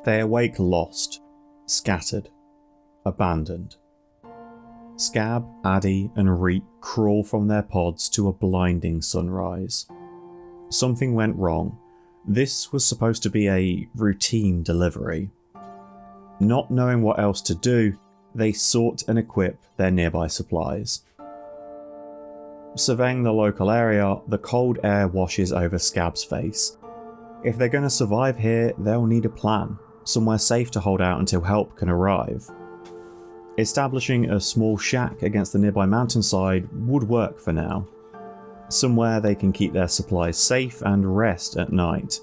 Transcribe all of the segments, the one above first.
They awake lost, scattered, abandoned. Scab, Addy and Reek crawl from their pods to a blinding sunrise. Something went wrong. This was supposed to be a routine delivery. Not knowing what else to do, they sort and equip their nearby supplies. Surveying the local area, the cold air washes over Scab's face. If they're going to survive here, they'll need a plan, somewhere safe to hold out until help can arrive. Establishing a small shack against the nearby mountainside would work for now. Somewhere they can keep their supplies safe and rest at night.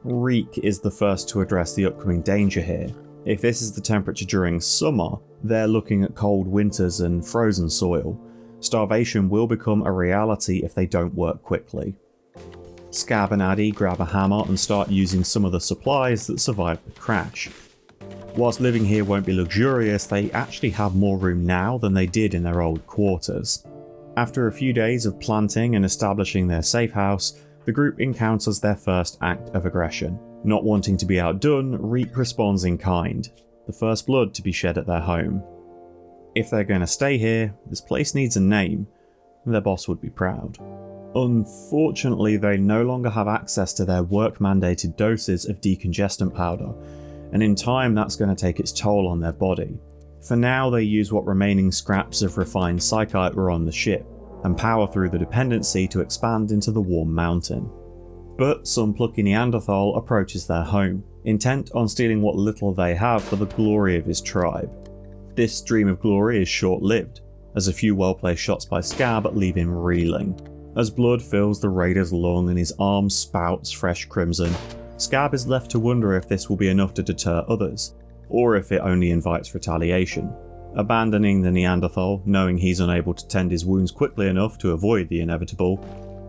Reek is the first to address the upcoming danger here. If this is the temperature during summer, they're looking at cold winters and frozen soil. Starvation will become a reality if they don't work quickly. Scab and Addy grab a hammer and start using some of the supplies that survived the crash. Whilst living here won't be luxurious, they actually have more room now than they did in their old quarters. After a few days of planting and establishing their safe house, the group encounters their first act of aggression. Not wanting to be outdone, Reek responds in kind, the first blood to be shed at their home. If they're going to stay here, this place needs a name. Their boss would be proud. Unfortunately, they no longer have access to their work-mandated doses of decongestant powder, and in time that's going to take its toll on their body. For now, they use what remaining scraps of refined psychite were on the ship, and power through the dependency to expand into the warm mountain. But some plucky Neanderthal approaches their home, intent on stealing what little they have for the glory of his tribe. This dream of glory is short-lived, as a few well-placed shots by Scab leave him reeling. As blood fills the raider's lung and his arm spouts fresh crimson, Scab is left to wonder if this will be enough to deter others, or if it only invites retaliation. Abandoning the Neanderthal, knowing he's unable to tend his wounds quickly enough to avoid the inevitable,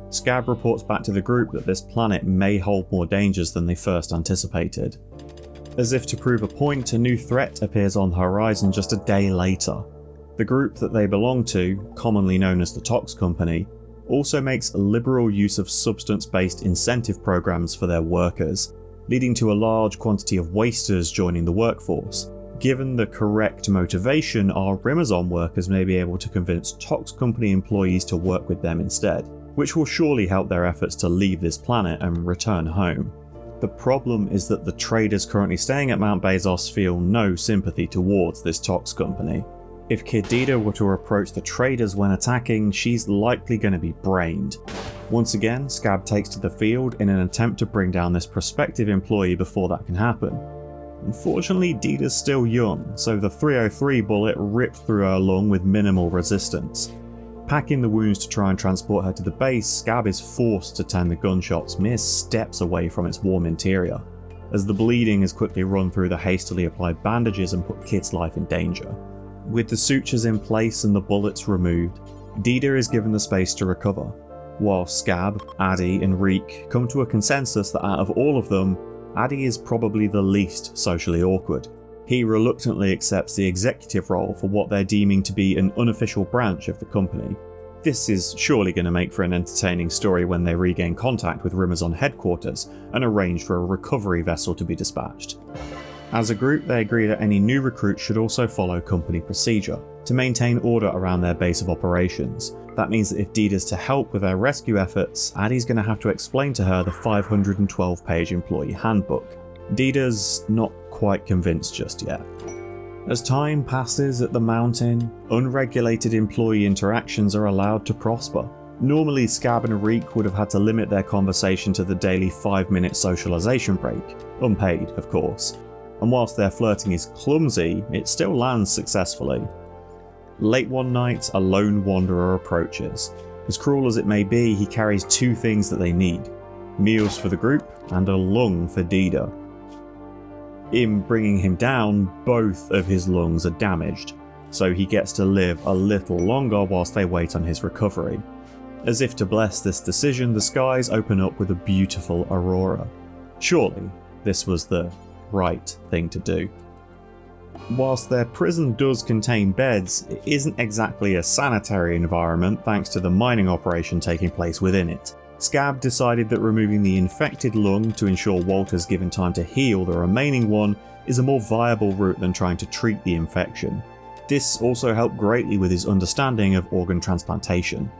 Scab reports back to the group that this planet may hold more dangers than they first anticipated. As if to prove a point, a new threat appears on the horizon just a day later. The group that they belong to, commonly known as the Tox Company, also makes liberal use of substance-based incentive programs for their workers, leading to a large quantity of wasters joining the workforce. Given the correct motivation, our Rimazon workers may be able to convince Tox Company employees to work with them instead, which will surely help their efforts to leave this planet and return home. The problem is that the traders currently staying at Mount Bezos feel no sympathy towards this Tox Company. If Kid Dida were to approach the traders when attacking, she's likely going to be brained. Once again, Scab takes to the field in an attempt to bring down this prospective employee before that can happen. Unfortunately, Dida's still young, so the 303 bullet ripped through her lung with minimal resistance. Packing the wounds to try and transport her to the base, Scab is forced to tend the gunshots mere steps away from its warm interior, as the bleeding is quickly run through the hastily applied bandages and put Kid's life in danger. With the sutures in place and the bullets removed, Dida is given the space to recover, while Scab, Addy and Reek come to a consensus that out of all of them, Addy is probably the least socially awkward. He reluctantly accepts the executive role for what they're deeming to be an unofficial branch of the company. This is surely going to make for an entertaining story when they regain contact with Rimazon headquarters and arrange for a recovery vessel to be dispatched. As a group, they agree that any new recruits should also follow company procedure to maintain order around their base of operations. That means that if Dida's to help with their rescue efforts, Addy's going to have to explain to her the 512-page employee handbook. Dida's not quite convinced just yet. As time passes at the mountain, unregulated employee interactions are allowed to prosper. Normally, Scab and Reek would have had to limit their conversation to the daily 5-minute socialization break, unpaid of course, and whilst their flirting is clumsy, it still lands successfully. Late one night, a lone wanderer approaches. As cruel as it may be, he carries two things that they need: meals for the group and a lung for Dida. In bringing him down, both of his lungs are damaged, so he gets to live a little longer whilst they wait on his recovery. As if to bless this decision, the skies open up with a beautiful aurora. Surely, this was the right thing to do. Whilst their prison does contain beds, it isn't exactly a sanitary environment thanks to the mining operation taking place within it. Scab decided that removing the infected lung to ensure Walter's given time to heal the remaining one is a more viable route than trying to treat the infection. This also helped greatly with his understanding of organ transplantation.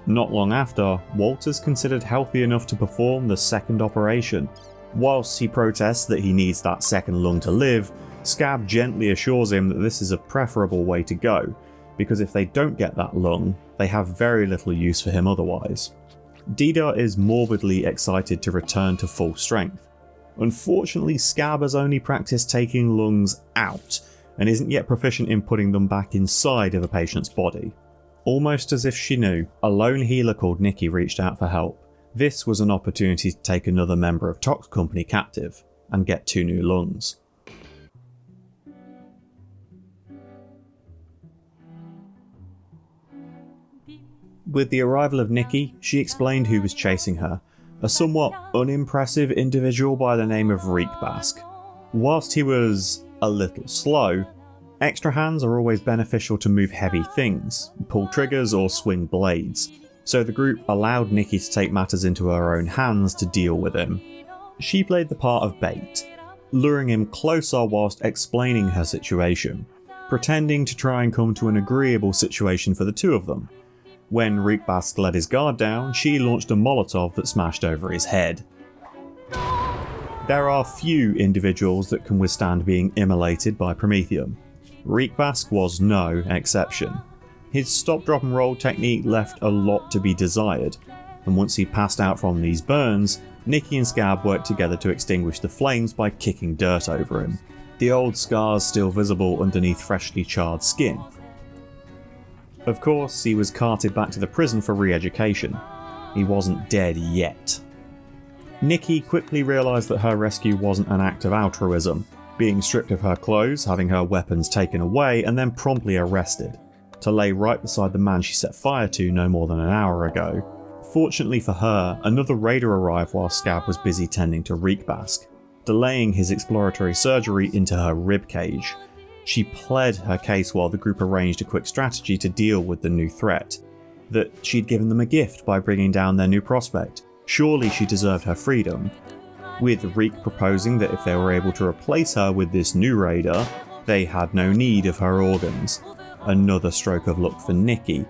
Not long after, Walter's considered healthy enough to perform the second operation. Whilst he protests that he needs that second lung to live, Scab gently assures him that this is a preferable way to go, because if they don't get that lung, they have very little use for him otherwise. Dida is morbidly excited to return to full strength. Unfortunately, Scab has only practiced taking lungs out, and isn't yet proficient in putting them back inside of a patient's body. Almost as if she knew, a lone healer called Nikki reached out for help. This was an opportunity to take another member of Tox Company captive, and get 2 new lungs. With the arrival of Nikki, she explained who was chasing her, a somewhat unimpressive individual by the name of Reekbask. Whilst he was a little slow, extra hands are always beneficial to move heavy things, pull triggers or swing blades, so the group allowed Nikki to take matters into her own hands to deal with him. She played the part of bait, luring him closer whilst explaining her situation, pretending to try and come to an agreeable situation for the two of them. When Reekbask let his guard down, she launched a Molotov that smashed over his head. There are few individuals that can withstand being immolated by Prometheum. Reekbask was no exception. His stop, drop and roll technique left a lot to be desired, and once he passed out from these burns, Nikki and Scab worked together to extinguish the flames by kicking dirt over him, the old scars still visible underneath freshly charred skin. Of course, he was carted back to the prison for re-education. He wasn't dead yet. Nikki quickly realised that her rescue wasn't an act of altruism, being stripped of her clothes, having her weapons taken away, and then promptly arrested, to lay right beside the man she set fire to no more than an hour ago. Fortunately for her, another raider arrived while Scab was busy tending to Reekbask, delaying his exploratory surgery into her ribcage. She pled her case while the group arranged a quick strategy to deal with the new threat. That she'd given them a gift by bringing down their new prospect. Surely she deserved her freedom. With Reek proposing that if they were able to replace her with this new raider, they had no need of her organs. Another stroke of luck for Nikki,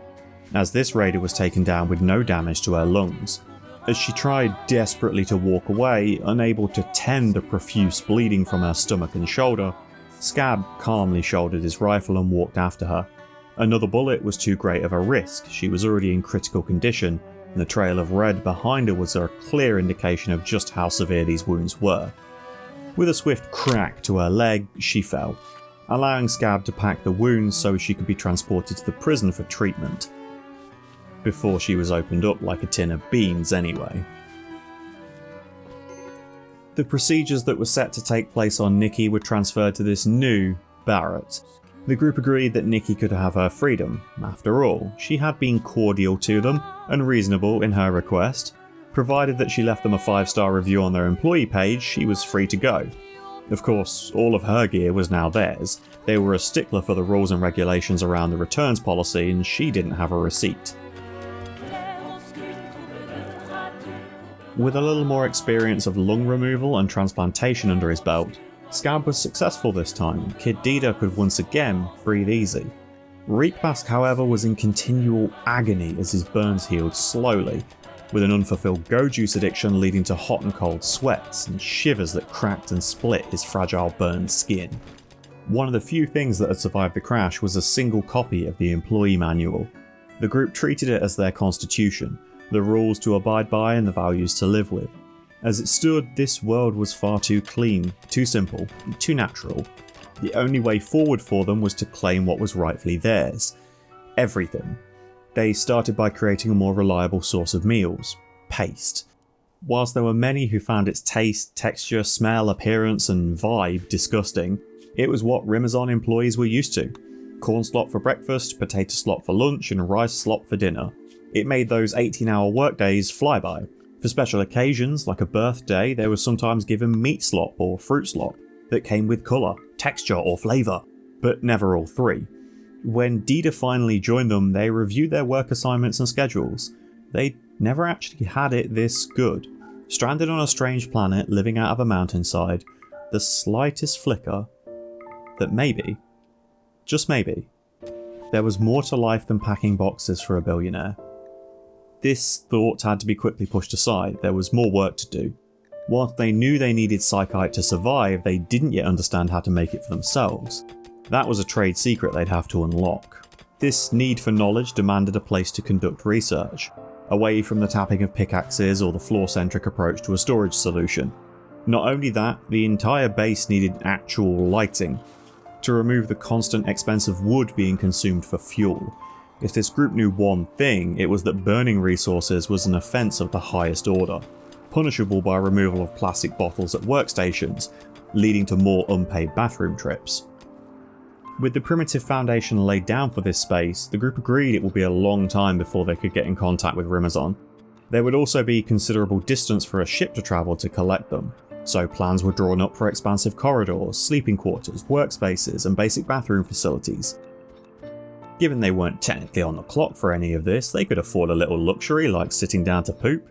as this raider was taken down with no damage to her lungs. As she tried desperately to walk away, unable to tend the profuse bleeding from her stomach and shoulder, Scab calmly shouldered his rifle and walked after her. Another bullet was too great of a risk. She was already in critical condition, and the trail of red behind her was a clear indication of just how severe these wounds were. With a swift crack to her leg, she fell, allowing Scab to pack the wounds so she could be transported to the prison for treatment. Before she was opened up like a tin of beans anyway. The procedures that were set to take place on Nikki were transferred to this new Barrett. The group agreed that Nikki could have her freedom. After all, she had been cordial to them and reasonable in her request. Provided that she left them a 5-star review on their employee page, she was free to go. Of course, all of her gear was now theirs. They were a stickler for the rules and regulations around the returns policy, and she didn't have a receipt. With a little more experience of lung removal and transplantation under his belt, Scab was successful this time, and Kid Dida could once again breathe easy. Reekbask, however, was in continual agony as his burns healed slowly, with an unfulfilled go-juice addiction leading to hot and cold sweats and shivers that cracked and split his fragile burned skin. One of the few things that had survived the crash was a single copy of the employee manual. The group treated it as their constitution, the rules to abide by and the values to live with. As it stood, this world was far too clean, too simple, too natural. The only way forward for them was to claim what was rightfully theirs. Everything. They started by creating a more reliable source of meals: paste. Whilst there were many who found its taste, texture, smell, appearance and vibe disgusting, it was what Rimazon employees were used to. Corn slop for breakfast, potato slop for lunch and rice slop for dinner. It made those 18-hour workdays fly by. For special occasions, like a birthday, they were sometimes given meat slop or fruit slop that came with colour, texture or flavour, but never all three. When Dida finally joined them, they reviewed their work assignments and schedules. They never actually had it this good. Stranded on a strange planet, living out of a mountainside, the slightest flicker that maybe, just maybe, there was more to life than packing boxes for a billionaire. This thought had to be quickly pushed aside. There was more work to do. Whilst they knew they needed psychite to survive, they didn't yet understand how to make it for themselves. That was a trade secret they'd have to unlock. This need for knowledge demanded a place to conduct research, away from the tapping of pickaxes or the floor-centric approach to a storage solution. Not only that, the entire base needed actual lighting, to remove the constant expense of wood being consumed for fuel. If this group knew one thing, it was that burning resources was an offence of the highest order, punishable by removal of plastic bottles at workstations, leading to more unpaid bathroom trips. With the primitive foundation laid down for this space, the group agreed it would be a long time before they could get in contact with Rimazon. There would also be considerable distance for a ship to travel to collect them, so plans were drawn up for expansive corridors, sleeping quarters, workspaces, and basic bathroom facilities. Given they weren't technically on the clock for any of this, they could afford a little luxury like sitting down to poop.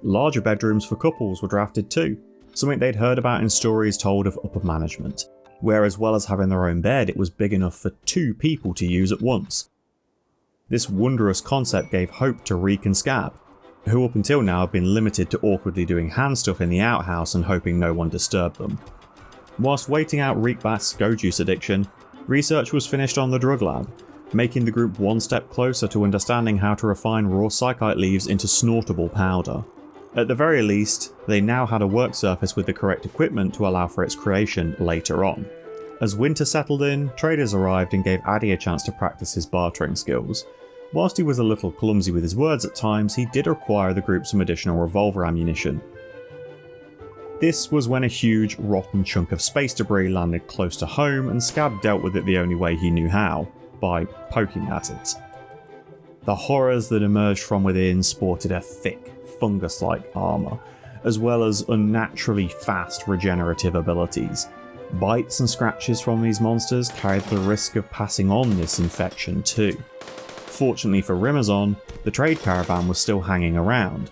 Larger bedrooms for couples were drafted too, something they'd heard about in stories told of upper management, where as well as having their own bed, it was big enough for 2 people to use at once. This wondrous concept gave hope to Reek and Scab, who up until now had been limited to awkwardly doing hand stuff in the outhouse and hoping no one disturbed them. Whilst waiting out Reekbath's go juice addiction, research was finished on the drug lab, making the group one step closer to understanding how to refine raw psychite leaves into snortable powder. At the very least, they now had a work surface with the correct equipment to allow for its creation later on. As winter settled in, traders arrived and gave Addy a chance to practice his bartering skills. Whilst he was a little clumsy with his words at times, he did require the group some additional revolver ammunition. This was when a huge, rotten chunk of space debris landed close to home, and Scab dealt with it the only way he knew how, by poking at it. The horrors that emerged from within sported a thick, fungus-like armour, as well as unnaturally fast regenerative abilities. Bites and scratches from these monsters carried the risk of passing on this infection too. Fortunately for Rimazon, the trade caravan was still hanging around.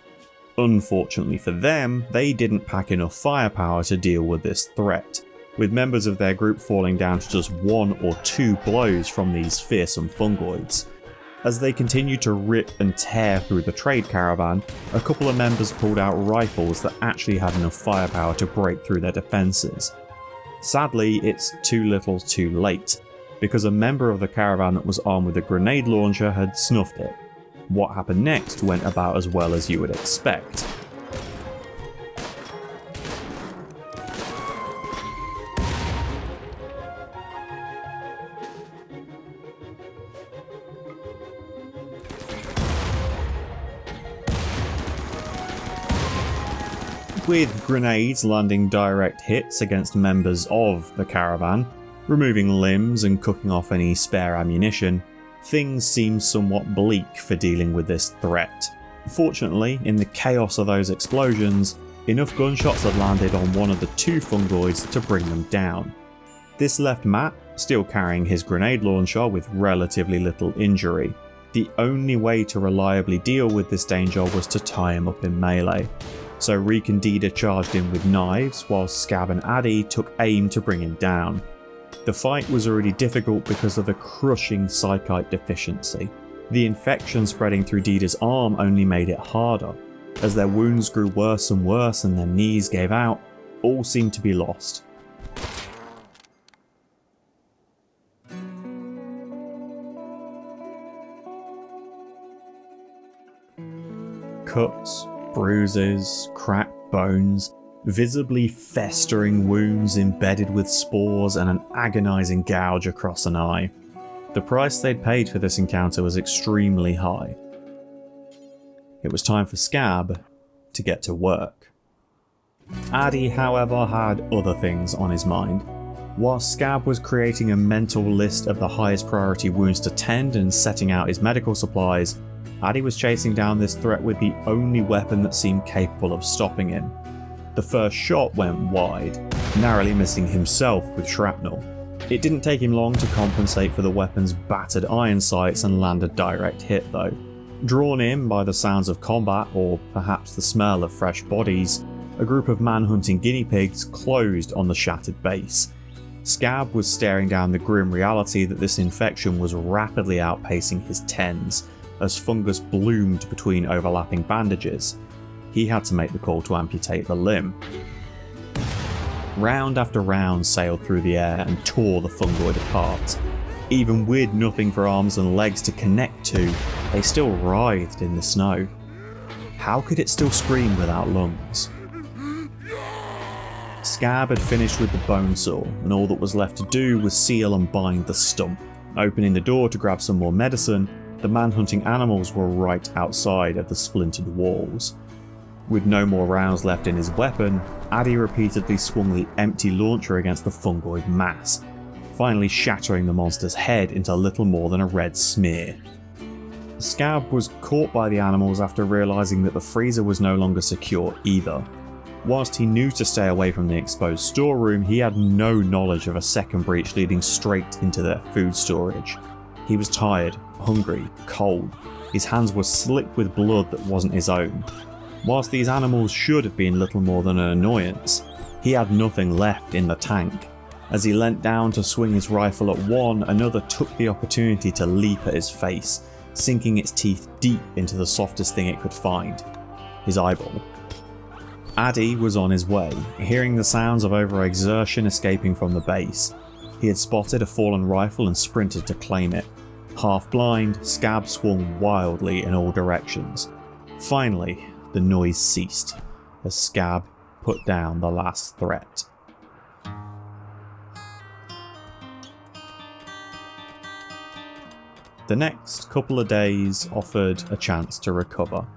Unfortunately for them, they didn't pack enough firepower to deal with this threat, with members of their group falling down to just 1 or 2 blows from these fearsome fungoids. As they continued to rip and tear through the trade caravan, a couple of members pulled out rifles that actually had enough firepower to break through their defences. Sadly, it's too little too late, because a member of the caravan that was armed with a grenade launcher had snuffed it. What happened next went about as well as you would expect. With grenades landing direct hits against members of the caravan, removing limbs and cooking off any spare ammunition, things seemed somewhat bleak for dealing with this threat. Fortunately, in the chaos of those explosions, enough gunshots had landed on one of the 2 fungoids to bring them down. This left Matt still carrying his grenade launcher with relatively little injury. The only way to reliably deal with this danger was to tie him up in melee. So Reek and Dida charged in with knives, while Scab and Addy took aim to bring him down. The fight was already difficult because of the crushing psychite deficiency. The infection spreading through Dida's arm only made it harder. As their wounds grew worse and worse and their knees gave out, all seemed to be lost. Cuts, bruises, cracked bones, visibly festering wounds embedded with spores, and an agonising gouge across an eye. The price they'd paid for this encounter was extremely high. It was time for Scab to get to work. Addy, however, had other things on his mind. While Scab was creating a mental list of the highest priority wounds to tend and setting out his medical supplies, Addy was chasing down this threat with the only weapon that seemed capable of stopping him. The first shot went wide, narrowly missing himself with shrapnel. It didn't take him long to compensate for the weapon's battered iron sights and land a direct hit though. Drawn in by the sounds of combat, or perhaps the smell of fresh bodies, a group of man-hunting guinea pigs closed on the shattered base. Scab was staring down the grim reality that this infection was rapidly outpacing his tens, as fungus bloomed between overlapping bandages. He had to make the call to amputate the limb. Round after round sailed through the air and tore the fungoid apart. Even with nothing for arms and legs to connect to, they still writhed in the snow. How could it still scream without lungs? Scab had finished with the bone saw, and all that was left to do was seal and bind the stump. Opening the door to grab some more medicine, the man-hunting animals were right outside of the splintered walls. With no more rounds left in his weapon, Addy repeatedly swung the empty launcher against the fungoid mass, finally shattering the monster's head into little more than a red smear. Scab was caught by the animals after realising that the freezer was no longer secure either. Whilst he knew to stay away from the exposed storeroom, he had no knowledge of a second breach leading straight into their food storage. He was tired, hungry, cold. His hands were slick with blood that wasn't his own. Whilst these animals should have been little more than an annoyance, he had nothing left in the tank. As he leant down to swing his rifle at one, another took the opportunity to leap at his face, sinking its teeth deep into the softest thing it could find, his eyeball. Addy was on his way, hearing the sounds of overexertion escaping from the base. He had spotted a fallen rifle and sprinted to claim it. Half blind, Scab swung wildly in all directions. Finally, the noise ceased, as Scab put down the last threat. The next couple of days offered a chance to recover.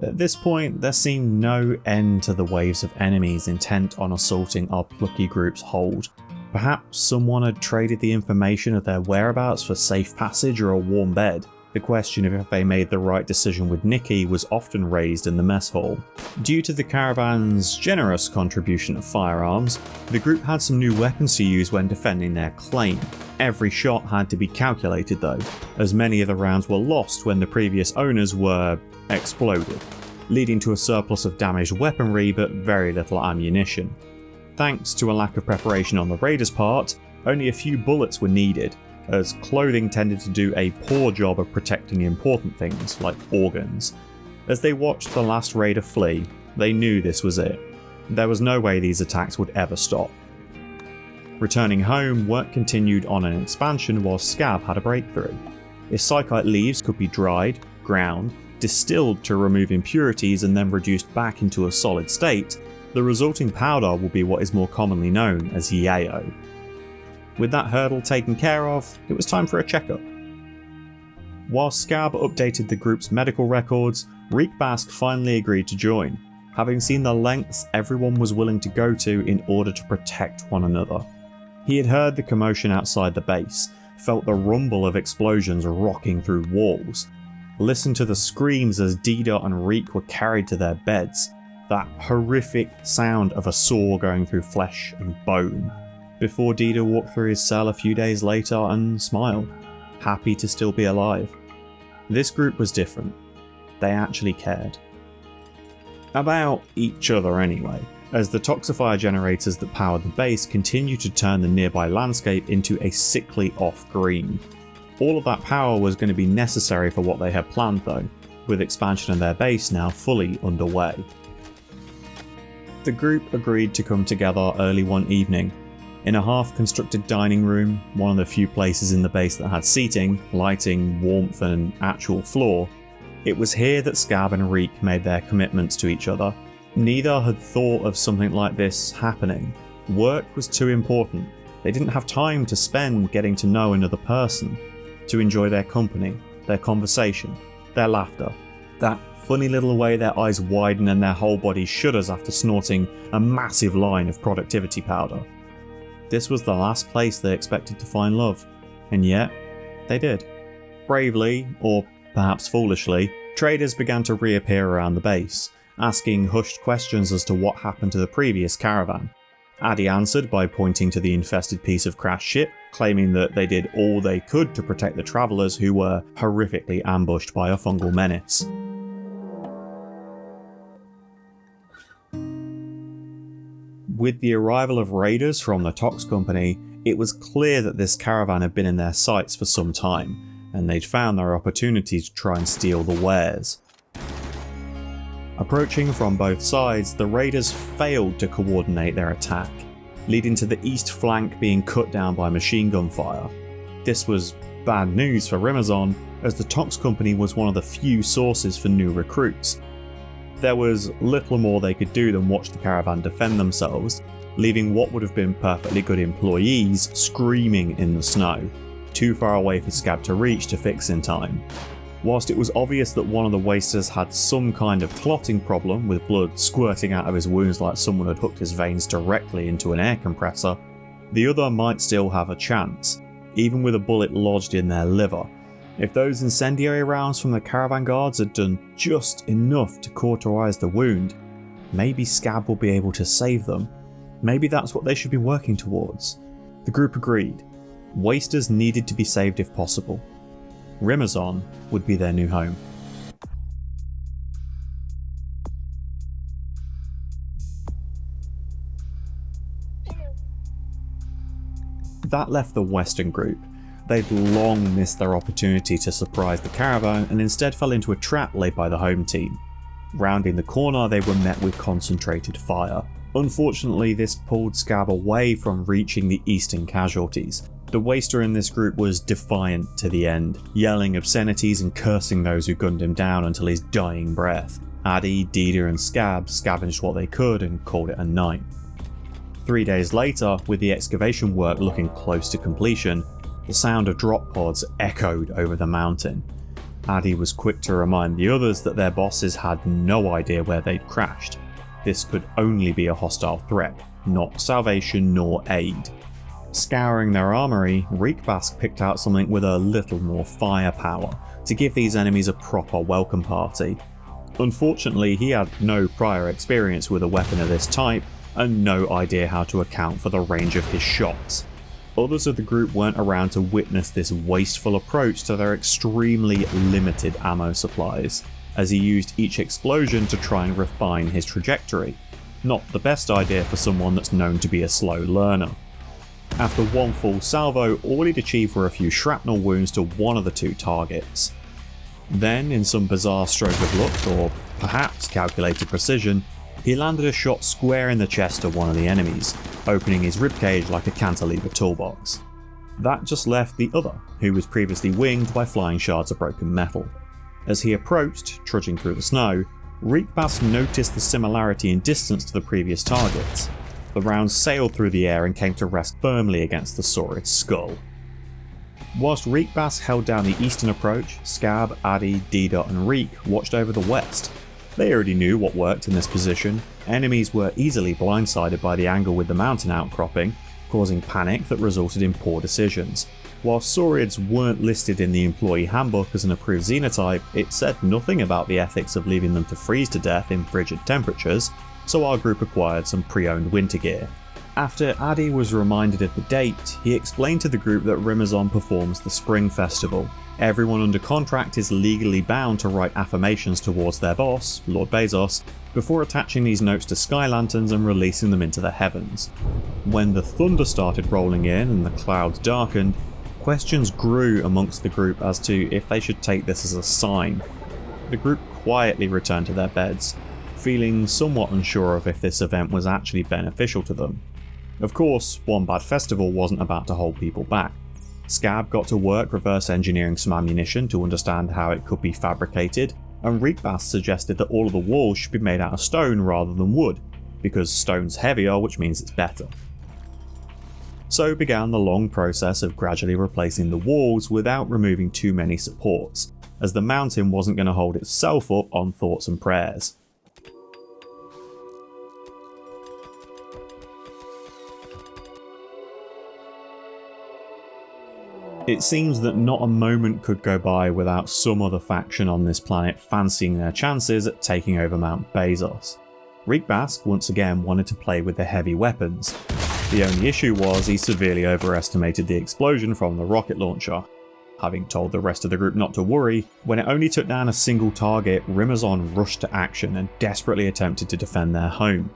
At this point, there seemed no end to the waves of enemies intent on assaulting our plucky group's hold. Perhaps someone had traded the information of their whereabouts for safe passage or a warm bed. The question of if they made the right decision with Nikki was often raised in the mess hall. Due to the caravan's generous contribution of firearms, the group had some new weapons to use when defending their claim. Every shot had to be calculated though, as many of the rounds were lost when the previous owners were exploded, leading to a surplus of damaged weaponry but very little ammunition. Thanks to a lack of preparation on the raiders' part, only a few bullets were needed, as clothing tended to do a poor job of protecting important things like organs. As they watched the last raider flee, they knew this was it. There was no way these attacks would ever stop. Returning home, work continued on an expansion while Scab had a breakthrough. If psychite leaves could be dried, ground, distilled to remove impurities and then reduced back into a solid state, the resulting powder will be what is more commonly known as yayo. With that hurdle taken care of, it was time for a checkup. While Scab updated the group's medical records, Reek Bask finally agreed to join, having seen the lengths everyone was willing to go to in order to protect one another. He had heard the commotion outside the base, felt the rumble of explosions rocking through walls, listened to the screams as Dida and Reek were carried to their beds, that horrific sound of a saw going through flesh and bone, before Dida walked through his cell a few days later and smiled, happy to still be alive. This group was different. They actually cared. About each other anyway, as the toxifier generators that powered the base continued to turn the nearby landscape into a sickly off-green. All of that power was going to be necessary for what they had planned though, with expansion of their base now fully underway. The group agreed to come together early one evening. In a half-constructed dining room, one of the few places in the base that had seating, lighting, warmth and an actual floor, it was here that Scab and Reek made their commitments to each other. Neither had thought of something like this happening. Work was too important. They didn't have time to spend getting to know another person, to enjoy their company, their conversation, their laughter, that funny little way their eyes widen and their whole body shudders after snorting a massive line of productivity powder. This was the last place they expected to find love, and yet they did. Bravely, or perhaps foolishly, traders began to reappear around the base, asking hushed questions as to what happened to the previous caravan. Addy answered by pointing to the infested piece of crashed ship, claiming that they did all they could to protect the travellers who were horrifically ambushed by a fungal menace. With the arrival of raiders from the Tox Company, it was clear that this caravan had been in their sights for some time, and they'd found their opportunity to try and steal the wares. Approaching from both sides, the raiders failed to coordinate their attack, leading to the east flank being cut down by machine gun fire. This was bad news for Rimazon, as the Tox Company was one of the few sources for new recruits. There was little more they could do than watch the caravan defend themselves, leaving what would have been perfectly good employees screaming in the snow, too far away for Scab to reach to fix in time. Whilst it was obvious that one of the wasters had some kind of clotting problem, with blood squirting out of his wounds like someone had hooked his veins directly into an air compressor, the other might still have a chance, even with a bullet lodged in their liver. If those incendiary rounds from the caravan guards had done just enough to cauterise the wound, maybe Scab will be able to save them. Maybe that's what they should be working towards. The group agreed. Wasters needed to be saved if possible. Rimazon would be their new home. That left the Western group. They'd long missed their opportunity to surprise the caravan and instead fell into a trap laid by the home team. Rounding the corner, they were met with concentrated fire. Unfortunately, this pulled Scab away from reaching the eastern casualties. The waster in this group was defiant to the end, yelling obscenities and cursing those who gunned him down until his dying breath. Addy, Dida and Scab scavenged what they could and called it a night. 3 days later, with the excavation work looking close to completion, the sound of drop pods echoed over the mountain. Addy was quick to remind the others that their bosses had no idea where they'd crashed. This could only be a hostile threat, not salvation nor aid. Scouring their armoury, Reekbask picked out something with a little more firepower to give these enemies a proper welcome party. Unfortunately, he had no prior experience with a weapon of this type and no idea how to account for the range of his shots. Others of the group weren't around to witness this wasteful approach to their extremely limited ammo supplies, as he used each explosion to try and refine his trajectory. Not the best idea for someone that's known to be a slow learner. After one full salvo, all he'd achieved were a few shrapnel wounds to one of the two targets. Then, in some bizarre stroke of luck, or perhaps calculated precision, he landed a shot square in the chest of one of the enemies, opening his ribcage like a cantilever toolbox. That just left the other, who was previously winged by flying shards of broken metal. As he approached, trudging through the snow, Reekbask noticed the similarity in distance to the previous targets. The rounds sailed through the air and came to rest firmly against the Saurid's skull. Whilst Reekbask held down the eastern approach, Scab, Addy, Dida and Reek watched over the west. They already knew what worked in this position. Enemies were easily blindsided by the angle with the mountain outcropping, causing panic that resulted in poor decisions. While Saurids weren't listed in the employee handbook as an approved xenotype, it said nothing about the ethics of leaving them to freeze to death in frigid temperatures, so our group acquired some pre-owned winter gear. After Addy was reminded of the date, he explained to the group that Rimazon performs the Spring Festival. Everyone under contract is legally bound to write affirmations towards their boss, Lord Bezos, before attaching these notes to sky lanterns and releasing them into the heavens. When the thunder started rolling in and the clouds darkened, questions grew amongst the group as to if they should take this as a sign. The group quietly returned to their beds, feeling somewhat unsure of if this event was actually beneficial to them. Of course, one bad festival wasn't about to hold people back. Scab got to work reverse engineering some ammunition to understand how it could be fabricated, and Reekbask suggested that all of the walls should be made out of stone rather than wood, because stone's heavier, which means it's better. So began the long process of gradually replacing the walls without removing too many supports, as the mountain wasn't going to hold itself up on thoughts and prayers. It seems that not a moment could go by without some other faction on this planet fancying their chances at taking over Mount Bezos. Rimazon once again wanted to play with the heavy weapons. The only issue was he severely overestimated the explosion from the rocket launcher. Having told the rest of the group not to worry, when it only took down a single target, Rimazon rushed to action and desperately attempted to defend their home.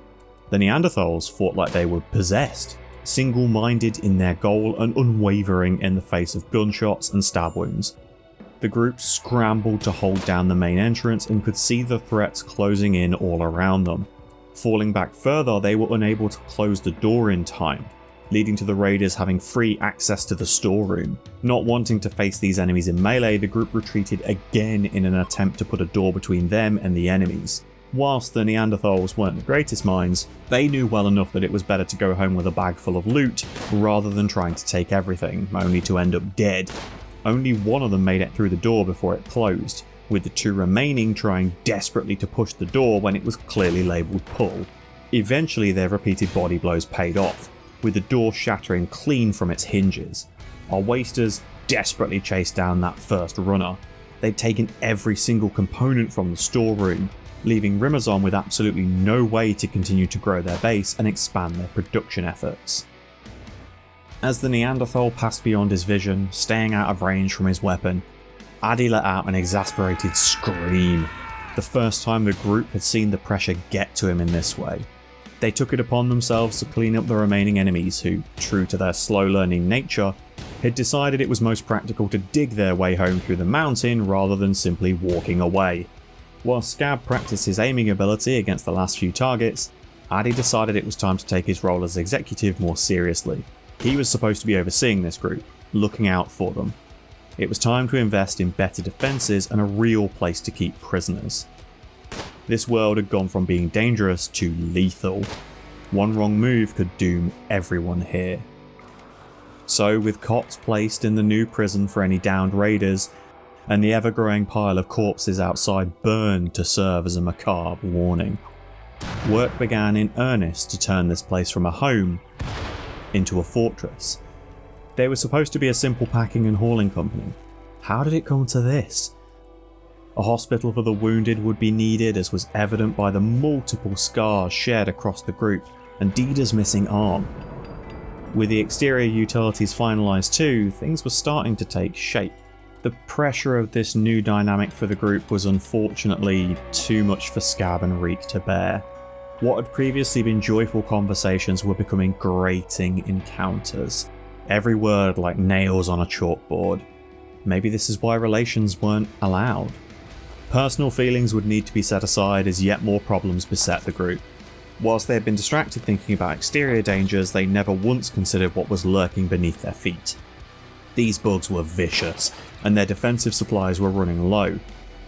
The Neanderthals fought like they were possessed, single-minded in their goal and unwavering in the face of gunshots and stab wounds. The group scrambled to hold down the main entrance and could see the threats closing in all around them. Falling back further, they were unable to close the door in time, leading to the raiders having free access to the storeroom. Not wanting to face these enemies in melee, the group retreated again in an attempt to put a door between them and the enemies. Whilst the Neanderthals weren't the greatest minds, they knew well enough that it was better to go home with a bag full of loot rather than trying to take everything, only to end up dead. Only one of them made it through the door before it closed, with the two remaining trying desperately to push the door when it was clearly labelled pull. Eventually their repeated body blows paid off, with the door shattering clean from its hinges. Our wasters desperately chased down that first runner. They'd taken every single component from the storeroom, leaving Rimazon with absolutely no way to continue to grow their base and expand their production efforts. As the Neanderthal passed beyond his vision, staying out of range from his weapon, Addy let out an exasperated scream. The first time the group had seen the pressure get to him in this way. They took it upon themselves to clean up the remaining enemies who, true to their slow learning nature, had decided it was most practical to dig their way home through the mountain rather than simply walking away. While Scab practiced his aiming ability against the last few targets, Addy decided it was time to take his role as executive more seriously. He was supposed to be overseeing this group, looking out for them. It was time to invest in better defences and a real place to keep prisoners. This world had gone from being dangerous to lethal. One wrong move could doom everyone here. So, with cots placed in the new prison for any downed raiders, and the ever-growing pile of corpses outside burned to serve as a macabre warning, work began in earnest to turn this place from a home into a fortress. They were supposed to be a simple packing and hauling company. How did it come to this? A hospital for the wounded would be needed, as was evident by the multiple scars shared across the group and Dida's missing arm. With the exterior utilities finalised too, things were starting to take shape. The pressure of this new dynamic for the group was unfortunately too much for Scab and Reek to bear. What had previously been joyful conversations were becoming grating encounters. Every word like nails on a chalkboard. Maybe this is why relations weren't allowed. Personal feelings would need to be set aside as yet more problems beset the group. Whilst they had been distracted thinking about exterior dangers, they never once considered what was lurking beneath their feet. These bugs were vicious, and their defensive supplies were running low.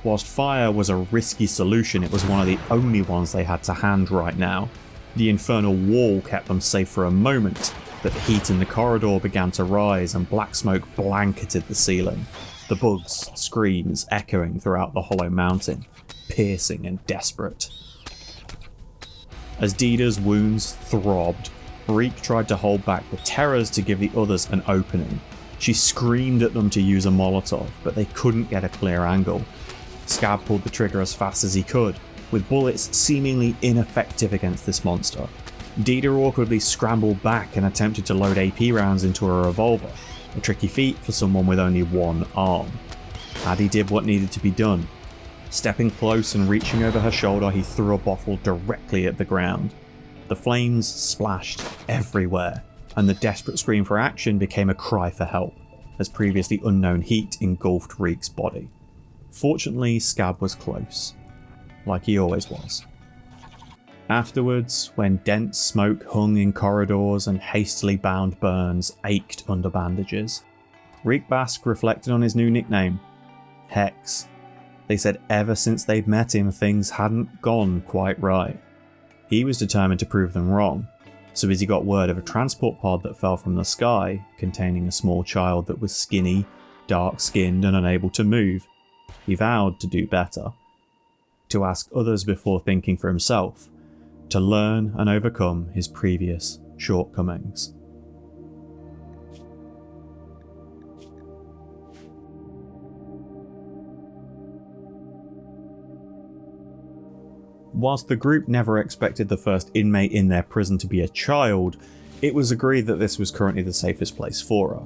Whilst fire was a risky solution, it was one of the only ones they had to hand right now. The infernal wall kept them safe for a moment, but the heat in the corridor began to rise and black smoke blanketed the ceiling. The bugs' screams echoing throughout the hollow mountain, piercing and desperate. As Dida's wounds throbbed, Reek tried to hold back the terrors to give the others an opening. She screamed at them to use a Molotov, but they couldn't get a clear angle. Scab pulled the trigger as fast as he could, with bullets seemingly ineffective against this monster. Dida awkwardly scrambled back and attempted to load AP rounds into a revolver, a tricky feat for someone with only one arm. Addy did what needed to be done. Stepping close and reaching over her shoulder, he threw a bottle directly at the ground. The flames splashed everywhere, and the desperate scream for action became a cry for help, as previously unknown heat engulfed Reek's body. Fortunately, Scab was close, like he always was. Afterwards, when dense smoke hung in corridors and hastily bound burns ached under bandages, Rimazon reflected on his new nickname, Hex. They said ever since they'd met him, things hadn't gone quite right. He was determined to prove them wrong, so as he got word of a transport pod that fell from the sky, containing a small child that was skinny, dark-skinned and unable to move, he vowed to do better. To ask others before thinking for himself, to learn and overcome his previous shortcomings. Whilst the group never expected the first inmate in their prison to be a child, it was agreed that this was currently the safest place for her.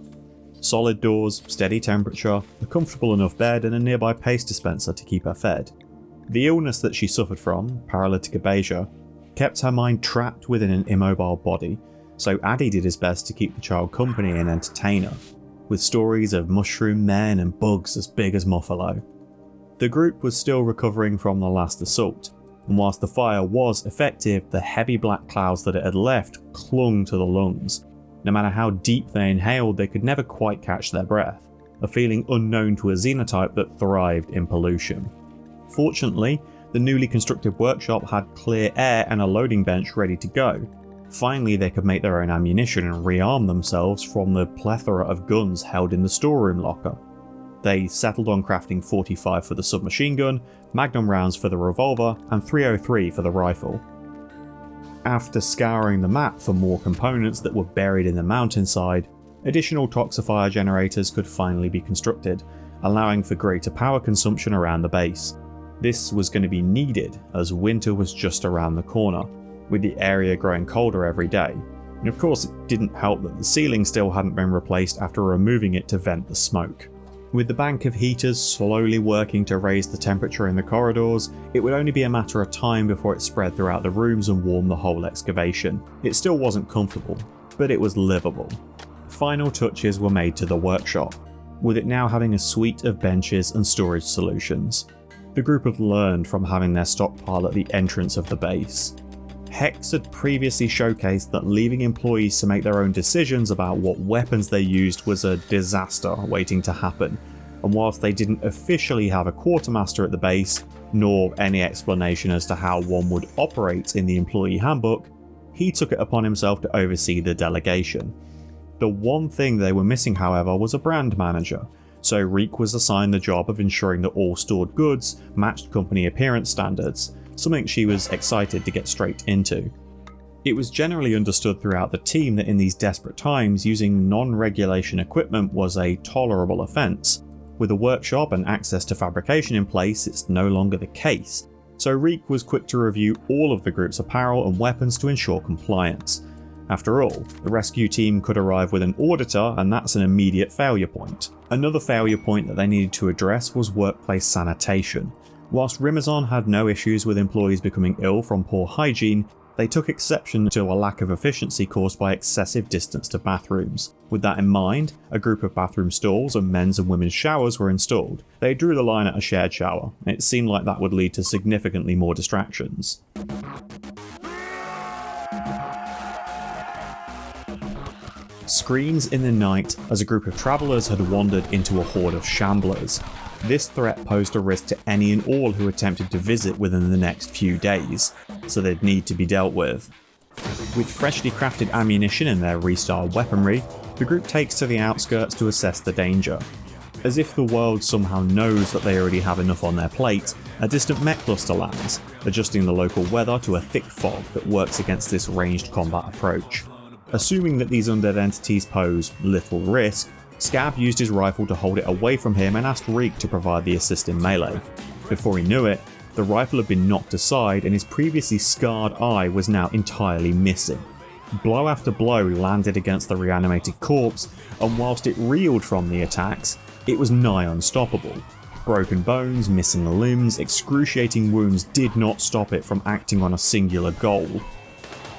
Solid doors, steady temperature, a comfortable enough bed and a nearby paste dispenser to keep her fed. The illness that she suffered from, paralytic aphasia, kept her mind trapped within an immobile body, so Addy did his best to keep the child company and entertain her, with stories of mushroom men and bugs as big as Muffalo. The group was still recovering from the last assault, and whilst the fire was effective, the heavy black clouds that it had left clung to the lungs. No matter how deep they inhaled, they could never quite catch their breath, a feeling unknown to a xenotype that thrived in pollution. Fortunately, the newly constructed workshop had clear air and a loading bench ready to go. Finally, they could make their own ammunition and rearm themselves from the plethora of guns held in the storeroom locker. They settled on crafting 45 for the submachine gun, magnum rounds for the revolver, and 303 for the rifle. After scouring the map for more components that were buried in the mountainside, additional toxifier generators could finally be constructed, allowing for greater power consumption around the base. This was going to be needed as winter was just around the corner, with the area growing colder every day. And of course it didn't help that the ceiling still hadn't been replaced after removing it to vent the smoke. With the bank of heaters slowly working to raise the temperature in the corridors, it would only be a matter of time before it spread throughout the rooms and warmed the whole excavation. It still wasn't comfortable, but it was livable. Final touches were made to the workshop, with it now having a suite of benches and storage solutions. The group had learned from having their stockpile at the entrance of the base. Hex had previously showcased that leaving employees to make their own decisions about what weapons they used was a disaster waiting to happen, and whilst they didn't officially have a quartermaster at the base, nor any explanation as to how one would operate in the employee handbook, he took it upon himself to oversee the delegation. The one thing they were missing, however, was a brand manager, so Reek was assigned the job of ensuring that all stored goods matched company appearance standards, something she was excited to get straight into. It was generally understood throughout the team that in these desperate times, using non-regulation equipment was a tolerable offence. With a workshop and access to fabrication in place, it's no longer the case, so Reek was quick to review all of the group's apparel and weapons to ensure compliance. After all, the rescue team could arrive with an auditor, and that's an immediate failure point. Another failure point that they needed to address was workplace sanitation. Whilst Rimazon had no issues with employees becoming ill from poor hygiene, they took exception to a lack of efficiency caused by excessive distance to bathrooms. With that in mind, a group of bathroom stalls and men's and women's showers were installed. They drew the line at a shared shower. It seemed like that would lead to significantly more distractions. Screams in the night as a group of travellers had wandered into a horde of shamblers. This threat posed a risk to any and all who attempted to visit within the next few days, so they'd need to be dealt with. With freshly crafted ammunition and their restyled weaponry, the group takes to the outskirts to assess the danger. As if the world somehow knows that they already have enough on their plate, a distant mech cluster lands, adjusting the local weather to a thick fog that works against this ranged combat approach. Assuming that these undead entities pose little risk, Scab used his rifle to hold it away from him and asked Reek to provide the assist in melee. Before he knew it, the rifle had been knocked aside and his previously scarred eye was now entirely missing. Blow after blow landed against the reanimated corpse, and whilst it reeled from the attacks, it was nigh unstoppable. Broken bones, missing limbs, excruciating wounds did not stop it from acting on a singular goal.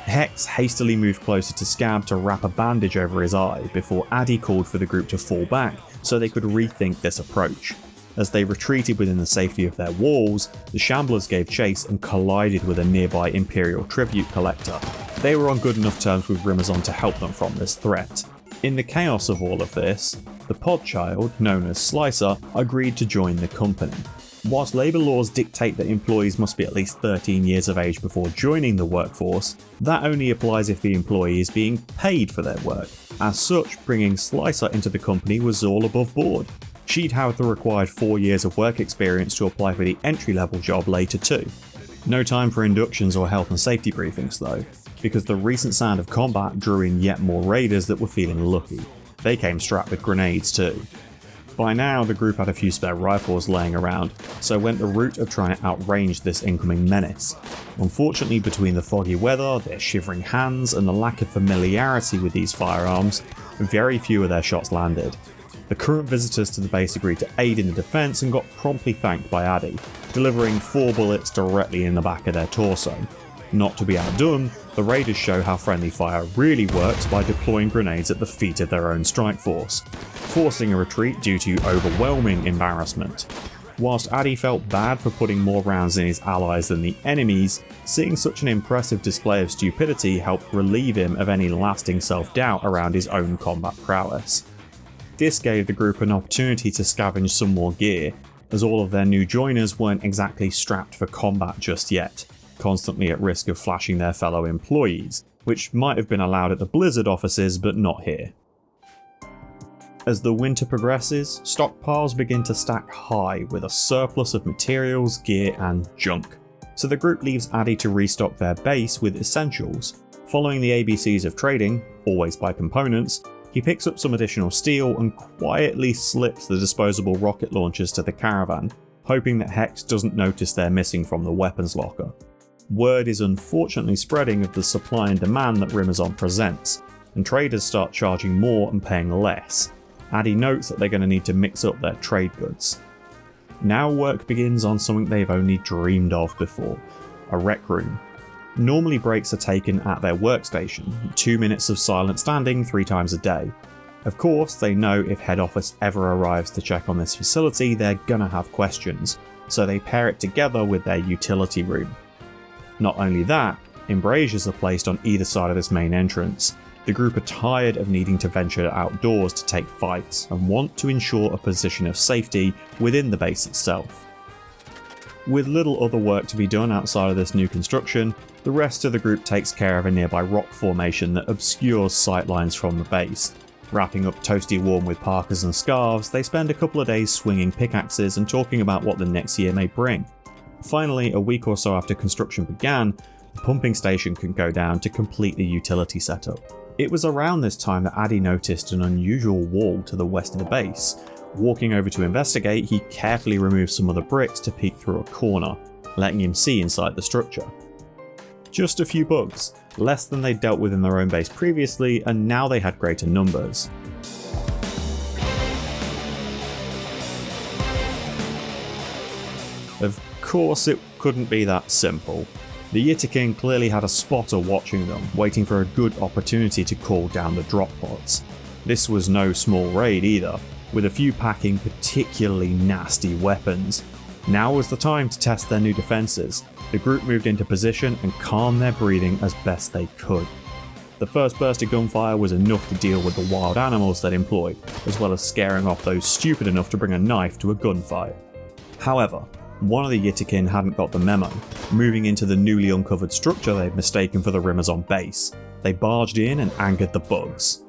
Hex hastily moved closer to Scab to wrap a bandage over his eye before Addy called for the group to fall back so they could rethink this approach. As they retreated within the safety of their walls, the Shamblers gave chase and collided with a nearby Imperial tribute collector. They were on good enough terms with Rimazon to help them from this threat. In the chaos of all of this, the pod child, known as Slicer, agreed to join the company. Whilst labour laws dictate that employees must be at least 13 years of age before joining the workforce, that only applies if the employee is being paid for their work. As such, bringing Slicer into the company was all above board. She'd have the required 4 years of work experience to apply for the entry-level job later too. No time for inductions or health and safety briefings though, because the recent sound of combat drew in yet more raiders that were feeling lucky. They came strapped with grenades too. By now, the group had a few spare rifles laying around, so went the route of trying to outrange this incoming menace. Unfortunately, between the foggy weather, their shivering hands, and the lack of familiarity with these firearms, very few of their shots landed. The current visitors to the base agreed to aid in the defence and got promptly thanked by Addy, delivering 4 bullets directly in the back of their torso. Not to be outdone, the raiders show how friendly fire really works by deploying grenades at the feet of their own strike force, forcing a retreat due to overwhelming embarrassment. Whilst Addy felt bad for putting more rounds in his allies than the enemies, seeing such an impressive display of stupidity helped relieve him of any lasting self-doubt around his own combat prowess. This gave the group an opportunity to scavenge some more gear, as all of their new joiners weren't exactly strapped for combat just yet, constantly at risk of flashing their fellow employees, which might have been allowed at the Blizzard offices but not here. As the winter progresses, stockpiles begin to stack high with a surplus of materials, gear and junk, so the group leaves Addy to restock their base with essentials. Following the ABCs of trading, always by components, he picks up some additional steel and quietly slips the disposable rocket launchers to the caravan, hoping that Hex doesn't notice they're missing from the weapons locker. Word is unfortunately spreading of the supply and demand that Rimazon presents, and traders start charging more and paying less. Addy notes that they're going to need to mix up their trade goods. Now work begins on something they've only dreamed of before, a rec room. Normally breaks are taken at their workstation, 2 minutes of silent standing 3 times a day. Of course, they know if head office ever arrives to check on this facility, they're gonna have questions, so they pair it together with their utility room. Not only that, embrasures are placed on either side of this main entrance. The group are tired of needing to venture outdoors to take fights and want to ensure a position of safety within the base itself. With little other work to be done outside of this new construction, the rest of the group takes care of a nearby rock formation that obscures sightlines from the base. Wrapping up toasty warm with parkas and scarves, they spend a couple of days swinging pickaxes and talking about what the next year may bring. Finally, a week or so after construction began, the pumping station can go down to complete the utility setup. It was around this time that Addy noticed an unusual wall to the west of the base. Walking over to investigate, he carefully removes some of the bricks to peek through a corner, letting him see inside the structure. Just a few bugs, less than they'd dealt with in their own base previously, and now they had greater numbers. Of course it couldn't be that simple. The Yitikin clearly had a spotter watching them, waiting for a good opportunity to call down the drop pods. This was no small raid either, with a few packing particularly nasty weapons. Now was the time to test their new defences. The group moved into position and calmed their breathing as best they could. The first burst of gunfire was enough to deal with the wild animals they'd employed, as well as scaring off those stupid enough to bring a knife to a gunfight. However, one of the Yitikin hadn't got the memo. Moving into the newly uncovered structure they'd mistaken for the Rimazon base, they barged in and angered the bugs.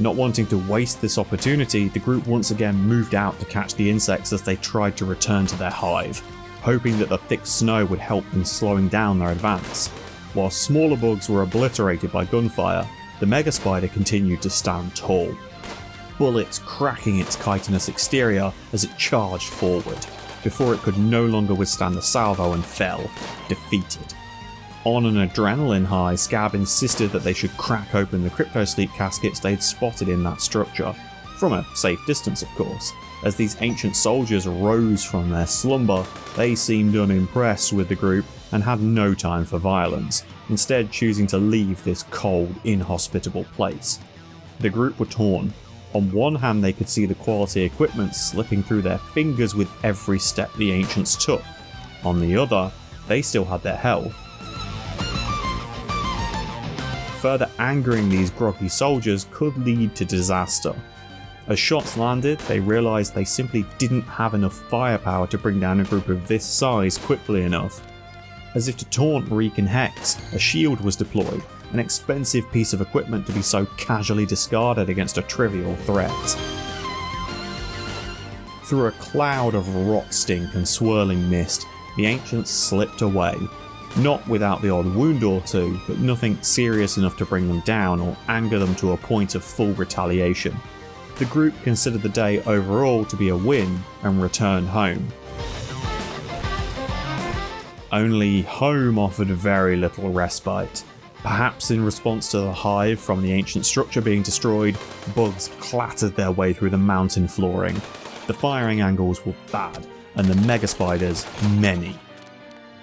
Not wanting to waste this opportunity, the group once again moved out to catch the insects as they tried to return to their hive, hoping that the thick snow would help in slowing down their advance. While smaller bugs were obliterated by gunfire, the mega spider continued to stand tall, bullets cracking its chitinous exterior as it charged forward, before it could no longer withstand the salvo and fell, defeated. On an adrenaline high, Scab insisted that they should crack open the cryptosleep caskets they'd spotted in that structure, from a safe distance of course. As these ancient soldiers rose from their slumber, they seemed unimpressed with the group and had no time for violence, instead choosing to leave this cold, inhospitable place. The group were torn. On one hand they could see the quality equipment slipping through their fingers with every step the ancients took. On the other, they still had their health. Further angering these groggy soldiers could lead to disaster. As shots landed, they realised they simply didn't have enough firepower to bring down a group of this size quickly enough. As if to taunt Reek and Hex, a shield was deployed, an expensive piece of equipment to be so casually discarded against a trivial threat. Through a cloud of rot stink and swirling mist, the ancients slipped away. Not without the odd wound or two, but nothing serious enough to bring them down or anger them to a point of full retaliation. The group considered the day overall to be a win and returned home. Only home offered very little respite. Perhaps in response to the hive from the ancient structure being destroyed, bugs clattered their way through the mountain flooring. The firing angles were bad, and the mega spiders many.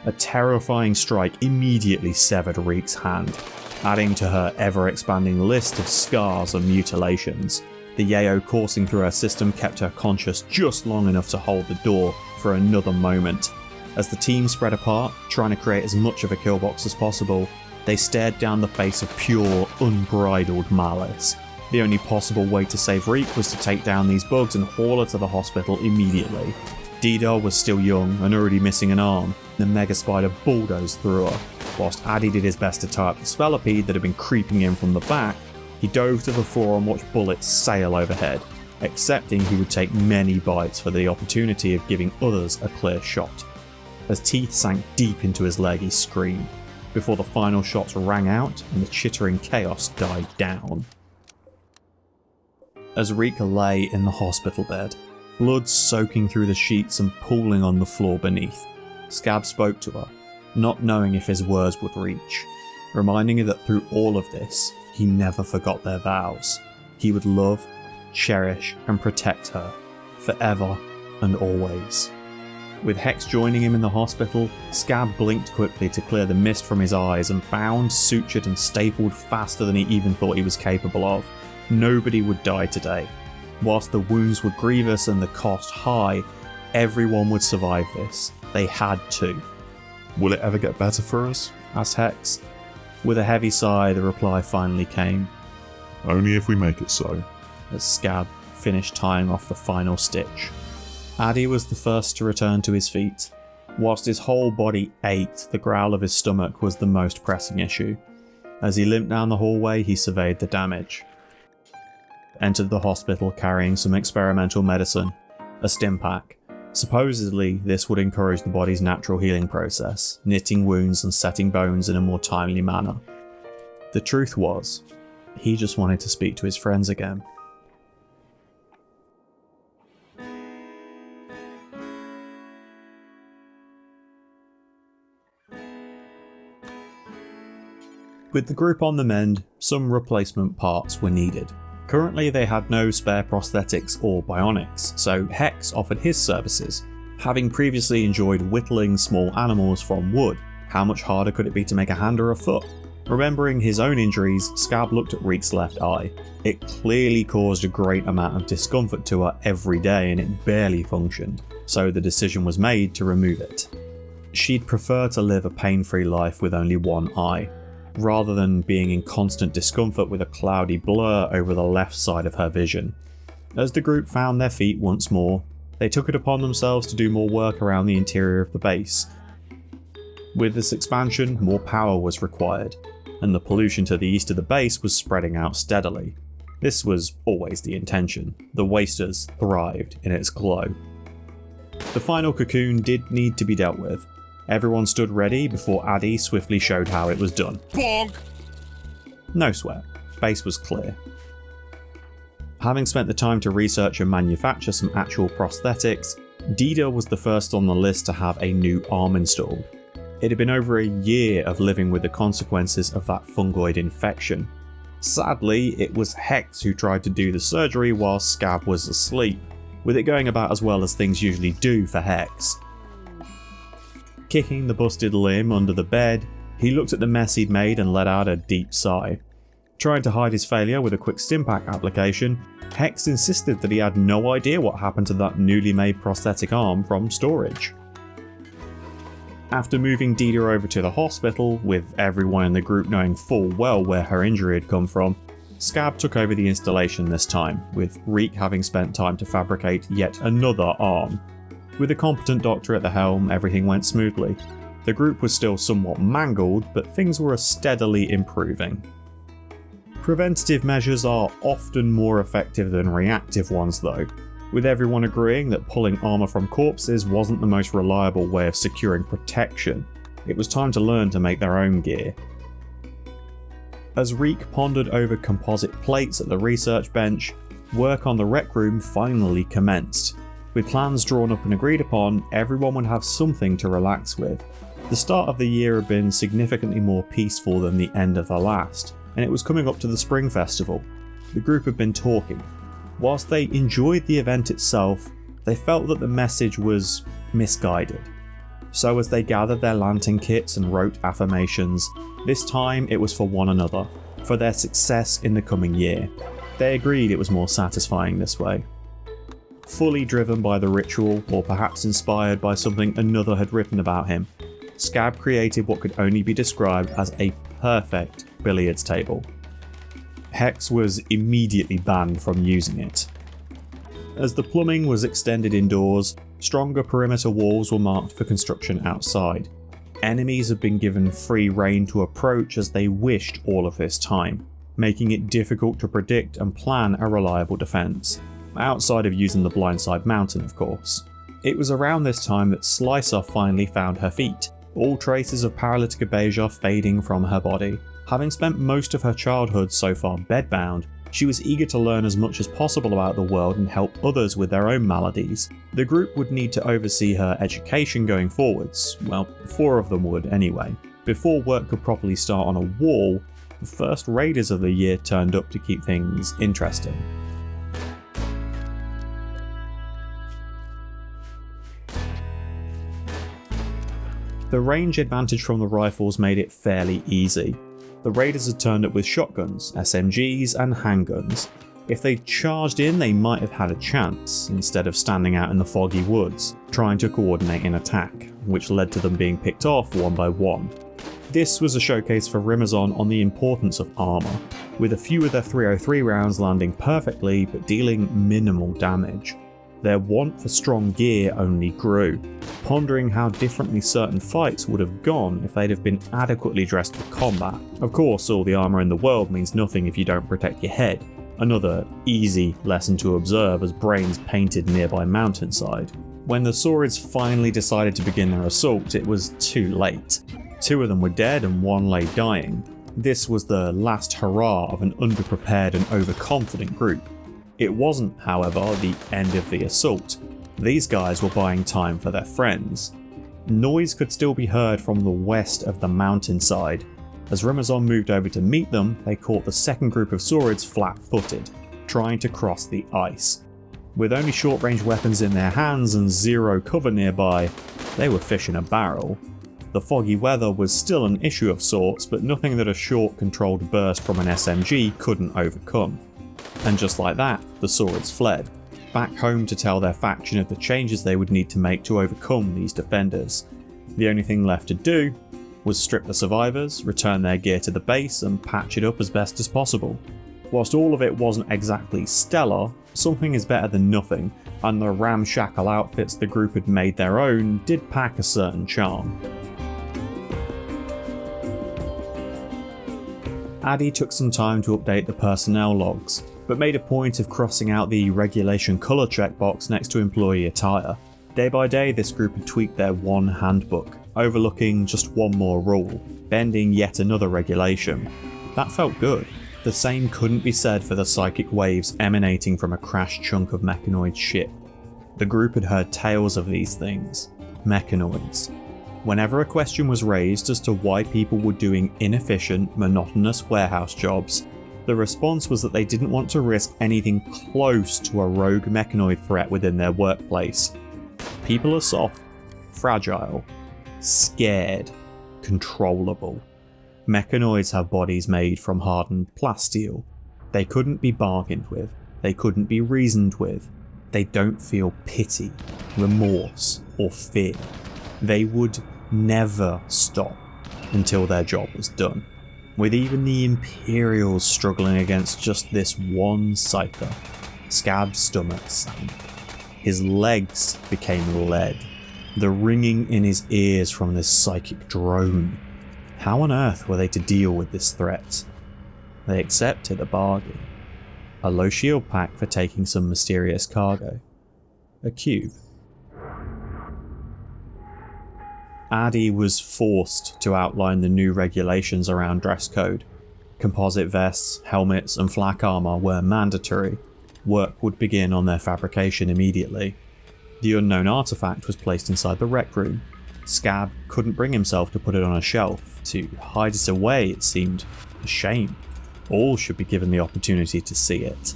A terrifying strike immediately severed Reek's hand, adding to her ever-expanding list of scars and mutilations. The yayo coursing through her system kept her conscious just long enough to hold the door for another moment. As the team spread apart, trying to create as much of a kill box as possible, they stared down the face of pure, unbridled malice. The only possible way to save Reek was to take down these bugs and haul her to the hospital immediately. Dida was still young and already missing an arm. The mega spider bulldozed through her. Whilst Addy did his best to tie up the spellipede that had been creeping in from the back, he dove to the floor and watched bullets sail overhead, accepting he would take many bites for the opportunity of giving others a clear shot. As teeth sank deep into his leg, he screamed, before the final shots rang out and the chittering chaos died down. As Rika lay in the hospital bed, blood soaking through the sheets and pooling on the floor beneath, Scab spoke to her, not knowing if his words would reach, reminding her that through all of this, he never forgot their vows. He would love, cherish, and protect her, forever and always. With Hex joining him in the hospital, Scab blinked quickly to clear the mist from his eyes and bound, sutured, and stapled faster than he even thought he was capable of. Nobody would die today. Whilst the wounds were grievous and the cost high, everyone would survive this. They had to. "Will it ever get better for us?" asked Hex. With a heavy sigh, the reply finally came. "Only if we make it so." As Scab finished tying off the final stitch. Addy was the first to return to his feet. Whilst his whole body ached, the growl of his stomach was the most pressing issue. As he limped down the hallway, he surveyed the damage. Entered the hospital carrying some experimental medicine, a stim pack. Supposedly, this would encourage the body's natural healing process, knitting wounds and setting bones in a more timely manner. The truth was, he just wanted to speak to his friends again. With the group on the mend, some replacement parts were needed. Currently they had no spare prosthetics or bionics, so Hex offered his services. Having previously enjoyed whittling small animals from wood, how much harder could it be to make a hand or a foot? Remembering his own injuries, Scab looked at Reek's left eye. It clearly caused a great amount of discomfort to her every day and it barely functioned, so the decision was made to remove it. She'd prefer to live a pain-free life with only one eye, rather than being in constant discomfort with a cloudy blur over the left side of her vision. As the group found their feet once more, they took it upon themselves to do more work around the interior of the base. With this expansion, more power was required, and the pollution to the east of the base was spreading out steadily. This was always the intention. The Wasters thrived in its glow. The final cocoon did need to be dealt with. Everyone stood ready before Addy swiftly showed how it was done. Bonk! No sweat. Base was clear. Having spent the time to research and manufacture some actual prosthetics, Dida was the first on the list to have a new arm installed. It had been over a year of living with the consequences of that fungoid infection. Sadly, it was Hex who tried to do the surgery while Scab was asleep, with it going about as well as things usually do for Hex. Kicking the busted limb under the bed, he looked at the mess he'd made and let out a deep sigh. Trying to hide his failure with a quick Stimpack application, Hex insisted that he had no idea what happened to that newly made prosthetic arm from storage. After moving Dida over to the hospital, with everyone in the group knowing full well where her injury had come from, Scab took over the installation this time, with Reek having spent time to fabricate yet another arm. With a competent doctor at the helm, everything went smoothly. The group was still somewhat mangled, but things were steadily improving. Preventative measures are often more effective than reactive ones though, with everyone agreeing that pulling armour from corpses wasn't the most reliable way of securing protection. It was time to learn to make their own gear. As Reek pondered over composite plates at the research bench, work on the rec room finally commenced. With plans drawn up and agreed upon, everyone would have something to relax with. The start of the year had been significantly more peaceful than the end of the last, and it was coming up to the Spring Festival. The group had been talking. Whilst they enjoyed the event itself, they felt that the message was misguided. So as they gathered their lantern kits and wrote affirmations, this time it was for one another, for their success in the coming year. They agreed it was more satisfying this way. Fully driven by the ritual, or perhaps inspired by something another had written about him, Scab created what could only be described as a perfect billiards table. Hex was immediately banned from using it. As the plumbing was extended indoors, stronger perimeter walls were marked for construction outside. Enemies had been given free rein to approach as they wished all of this time, making it difficult to predict and plan a reliable defence, outside of using the blindside mountain of course. It was around this time that Slicer finally found her feet, all traces of paralytic Beja fading from her body. Having spent most of her childhood so far bedbound, she was eager to learn as much as possible about the world and help others with their own maladies. The group would need to oversee her education going forwards, well, 4 of them would anyway. Before work could properly start on a wall, the first raiders of the year turned up to keep things interesting. The range advantage from the rifles made it fairly easy. The raiders had turned up with shotguns, SMGs and handguns. If they charged in, they might have had a chance, instead of standing out in the foggy woods, trying to coordinate an attack, which led to them being picked off one by one. This was a showcase for Rimazon on the importance of armour, with a few of their 303 rounds landing perfectly but dealing minimal damage. Their want for strong gear only grew, pondering how differently certain fights would have gone if they'd have been adequately dressed for combat. Of course, all the armour in the world means nothing if you don't protect your head. Another easy lesson to observe as brains painted nearby mountainside. When the Saurids finally decided to begin their assault, it was too late. 2 of them were dead and 1 lay dying. This was the last hurrah of an underprepared and overconfident group. It wasn't, however, the end of the assault. These guys were buying time for their friends. Noise could still be heard from the west of the mountainside. As Rimazon moved over to meet them, they caught the second group of Saurids flat-footed, trying to cross the ice. With only short-range weapons in their hands and 0 cover nearby, they were fish in a barrel. The foggy weather was still an issue of sorts, but nothing that a short controlled burst from an SMG couldn't overcome. And just like that, the Saurids fled, back home to tell their faction of the changes they would need to make to overcome these defenders. The only thing left to do was strip the survivors, return their gear to the base and patch it up as best as possible. Whilst all of it wasn't exactly stellar, something is better than nothing, and the ramshackle outfits the group had made their own did pack a certain charm. Addy took some time to update the personnel logs, but made a point of crossing out the regulation colour checkbox next to employee attire. Day by day, this group had tweaked their one handbook, overlooking just one more rule, bending yet another regulation. That felt good. The same couldn't be said for the psychic waves emanating from a crashed chunk of Mechanoid ship. The group had heard tales of these things. Mechanoids. Whenever a question was raised as to why people were doing inefficient, monotonous warehouse jobs, the response was that they didn't want to risk anything close to a rogue mechanoid threat within their workplace. People are soft, fragile, scared, controllable. Mechanoids have bodies made from hardened plasteel. They couldn't be bargained with. They couldn't be reasoned with. They don't feel pity, remorse, or fear. They would never stop until their job was done, with even the Imperials struggling against just this one Psyker. Scab's stomach sank. His legs became lead, the ringing in his ears from this psychic drone. How on earth were they to deal with this threat? They accepted a bargain. A low shield pack for taking some mysterious cargo. A cube. Addy was forced to outline the new regulations around dress code. Composite vests, helmets and flak armour were mandatory. Work would begin on their fabrication immediately. The unknown artifact was placed inside the rec room. Scab couldn't bring himself to put it on a shelf. To hide it away, it seemed a shame. All should be given the opportunity to see it.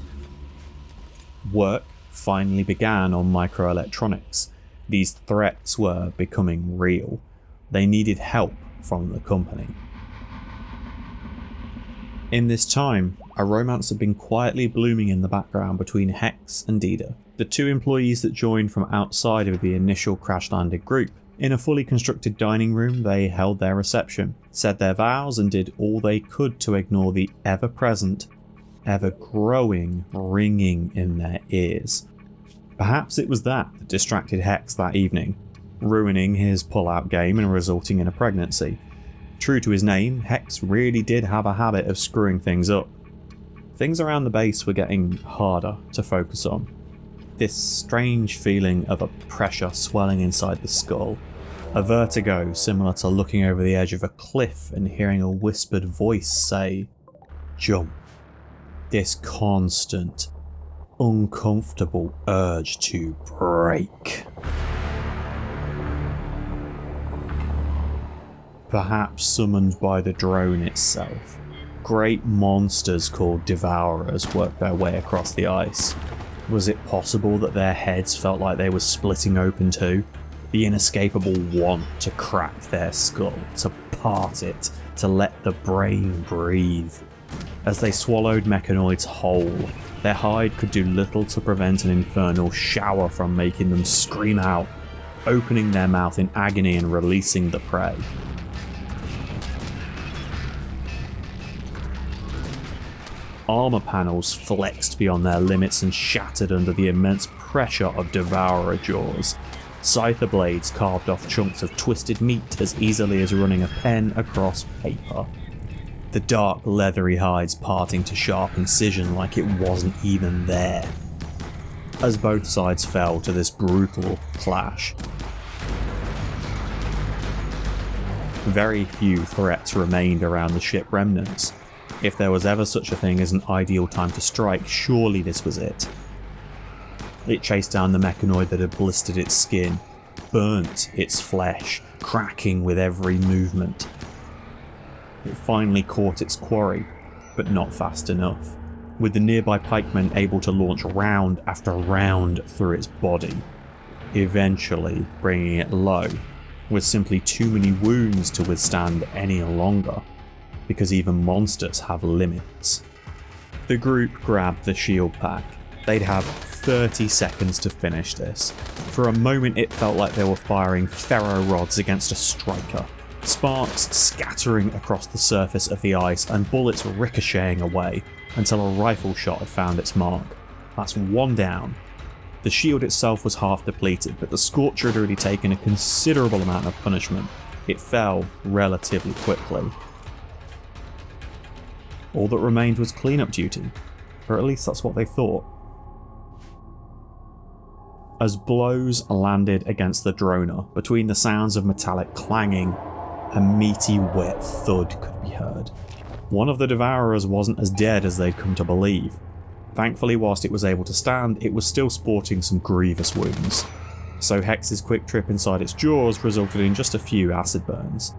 Work finally began on microelectronics. These threats were becoming real. They needed help from the company. In this time, a romance had been quietly blooming in the background between Hex and Dida, the two employees that joined from outside of the initial crash-landed group. In a fully constructed dining room, they held their reception, said their vows, and did all they could to ignore the ever-present, ever-growing ringing in their ears. Perhaps it was that distracted Hex that evening, ruining his pull-out game and resulting in a pregnancy. True to his name, Hex really did have a habit of screwing things up. Things around the base were getting harder to focus on. This strange feeling of a pressure swelling inside the skull. A vertigo similar to looking over the edge of a cliff and hearing a whispered voice say, "Jump." This constant, uncomfortable urge to break. Perhaps summoned by the drone itself. Great monsters called Devourers worked their way across the ice. Was it possible that their heads felt like they were splitting open too? The inescapable want to crack their skull, to part it, to let the brain breathe. As they swallowed mechanoids whole, their hide could do little to prevent an infernal shower from making them scream out, opening their mouth in agony and releasing the prey. Armour panels flexed beyond their limits and shattered under the immense pressure of Devourer jaws. Scyther blades carved off chunks of twisted meat as easily as running a pen across paper. The dark leathery hides parting to sharp incision like it wasn't even there. As both sides fell to this brutal clash. Very few threats remained around the ship remnants. If there was ever such a thing as an ideal time to strike, surely this was it. It chased down the mechanoid that had blistered its skin, burnt its flesh, cracking with every movement. It finally caught its quarry, but not fast enough, with the nearby pikemen able to launch round after round through its body, eventually bringing it low, with simply too many wounds to withstand any longer. Because even monsters have limits. The group grabbed the shield pack. They'd have 30 seconds to finish this. For a moment it felt like they were firing ferro rods against a striker. Sparks scattering across the surface of the ice and bullets ricocheting away until a rifle shot had found its mark. That's one down. The shield itself was half depleted, but the Scorcher had already taken a considerable amount of punishment. It fell relatively quickly. All that remained was cleanup duty, or at least that's what they thought. As blows landed against the droner, between the sounds of metallic clanging, a meaty wet thud could be heard. One of the Devourers wasn't as dead as they'd come to believe. Thankfully, whilst it was able to stand, it was still sporting some grievous wounds. So Hex's quick trip inside its jaws resulted in just a few acid burns.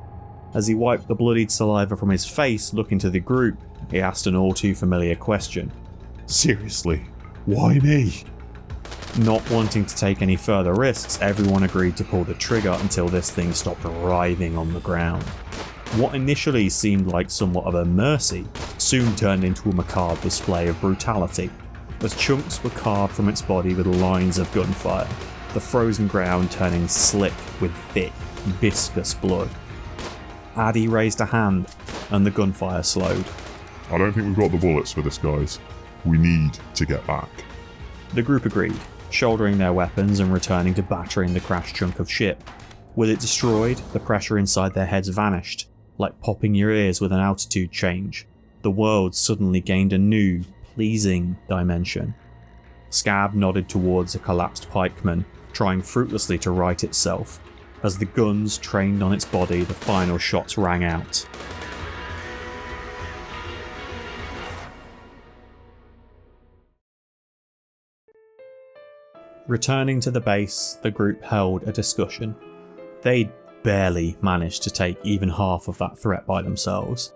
As he wiped the bloodied saliva from his face, looking to the group, he asked an all-too-familiar question. Seriously, why me? Not wanting to take any further risks, everyone agreed to pull the trigger until this thing stopped writhing on the ground. What initially seemed like somewhat of a mercy soon turned into a macabre display of brutality, as chunks were carved from its body with lines of gunfire, the frozen ground turning slick with thick, viscous blood. Addy raised a hand, and the gunfire slowed. I don't think we've got the bullets for this, guys. We need to get back. The group agreed, shouldering their weapons and returning to battering the crashed chunk of ship. With it destroyed, the pressure inside their heads vanished, like popping your ears with an altitude change. The world suddenly gained a new, pleasing dimension. Scab nodded towards a collapsed pikeman, trying fruitlessly to right itself. As the guns trained on its body, the final shots rang out. Returning to the base, the group held a discussion. They'd barely managed to take even half of that threat by themselves.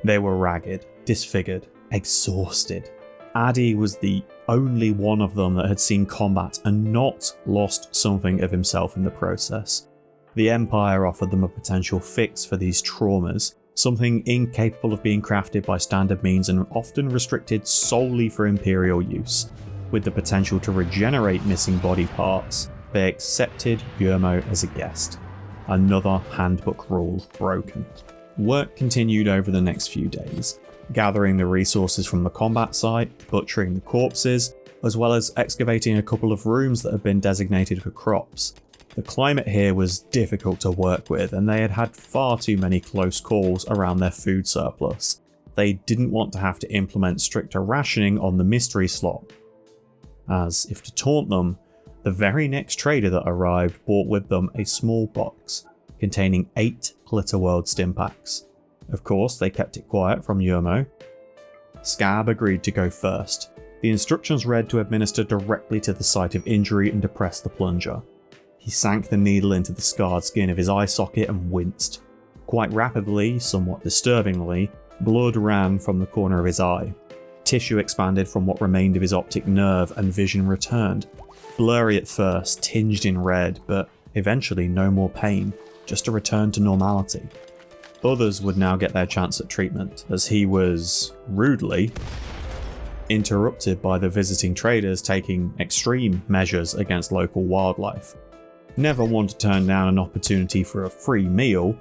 They were ragged, disfigured, exhausted. Addy was the only one of them that had seen combat and not lost something of himself in the process. The Empire offered them a potential fix for these traumas, something incapable of being crafted by standard means and often restricted solely for Imperial use. With the potential to regenerate missing body parts, they accepted Yurmo as a guest. Another handbook rule broken. Work continued over the next few days, gathering the resources from the combat site, butchering the corpses, as well as excavating a couple of rooms that had been designated for crops. The climate here was difficult to work with, and they had had far too many close calls around their food surplus. They didn't want to have to implement stricter rationing on the mystery slot, as, if to taunt them, the very next trader that arrived brought with them a small box containing 8 Glitterworld stimpaks. Of course, they kept it quiet from Yurmo. Scab agreed to go first. The instructions read to administer directly to the site of injury and depress the plunger. He sank the needle into the scarred skin of his eye socket and winced. Quite rapidly, somewhat disturbingly, blood ran from the corner of his eye. Tissue expanded from what remained of his optic nerve and vision returned. Blurry at first, tinged in red, but eventually no more pain, just a return to normality. Others would now get their chance at treatment, as he was, rudely, interrupted by the visiting traders taking extreme measures against local wildlife. Never one to turn down an opportunity for a free meal,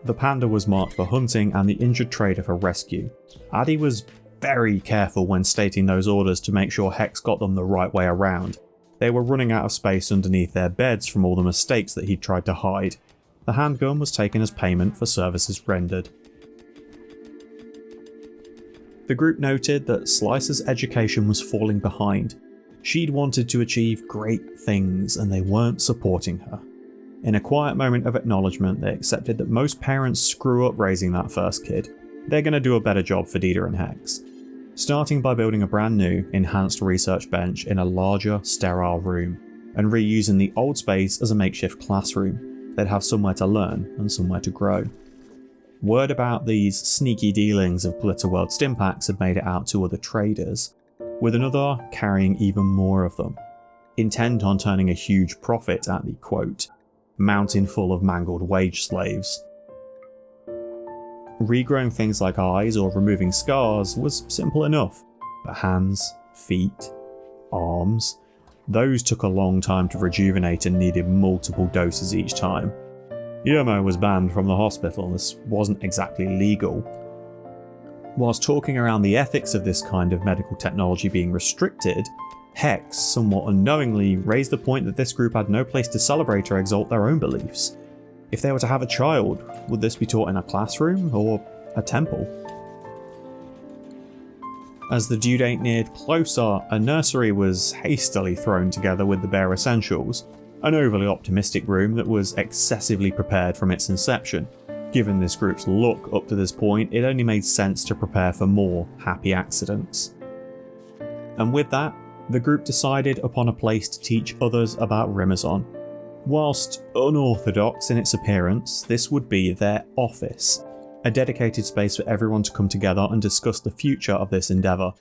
the panda was marked for hunting and the injured trader for rescue. Addy was very careful when stating those orders to make sure Hex got them the right way around. They were running out of space underneath their beds from all the mistakes that he'd tried to hide. The handgun was taken as payment for services rendered. The group noted that Slice's education was falling behind. She'd wanted to achieve great things and they weren't supporting her. In a quiet moment of acknowledgement, they accepted that most parents screw up raising that first kid. They're going to do a better job for Dita and Hex. Starting by building a brand new, enhanced research bench in a larger, sterile room, and reusing the old space as a makeshift classroom. They'd have somewhere to learn and somewhere to grow. Word about these sneaky dealings of Glitterworld stimpaks had made it out to other traders, with another carrying even more of them, intent on turning a huge profit at the, quote, mountain full of mangled wage slaves. Regrowing things like eyes or removing scars was simple enough, but hands, feet, arms, those took a long time to rejuvenate and needed multiple doses each time. Yurmo was banned from the hospital, and this wasn't exactly legal. Whilst talking around the ethics of this kind of medical technology being restricted, Hex, somewhat unknowingly, raised the point that this group had no place to celebrate or exalt their own beliefs. If they were to have a child, would this be taught in a classroom or a temple? As the due date neared closer, a nursery was hastily thrown together with the bare essentials, an overly optimistic room that was excessively prepared from its inception. Given this group's look up to this point, it only made sense to prepare for more happy accidents. And with that, the group decided upon a place to teach others about Rimazon. Whilst unorthodox in its appearance, this would be their office, a dedicated space for everyone to come together and discuss the future of this endeavour,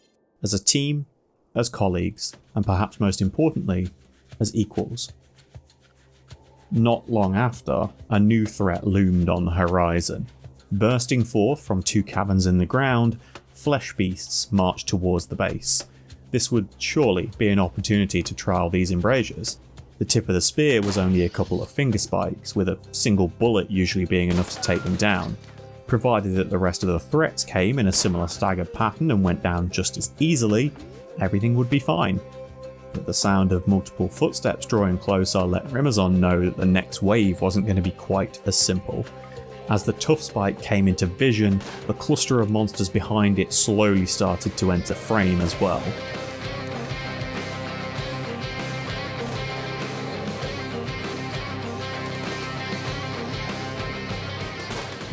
as a team, as colleagues, and perhaps most importantly, as equals. Not long after, a new threat loomed on the horizon. Bursting forth from 2 caverns in the ground, flesh beasts marched towards the base. This would surely be an opportunity to trial these embrasures. The tip of the spear was only a couple of finger spikes, with a single bullet usually being enough to take them down. Provided that the rest of the threats came in a similar staggered pattern and went down just as easily, everything would be fine. But the sound of multiple footsteps drawing closer let Rimazon know that the next wave wasn't going to be quite as simple. As the tough spike came into vision, the cluster of monsters behind it slowly started to enter frame as well.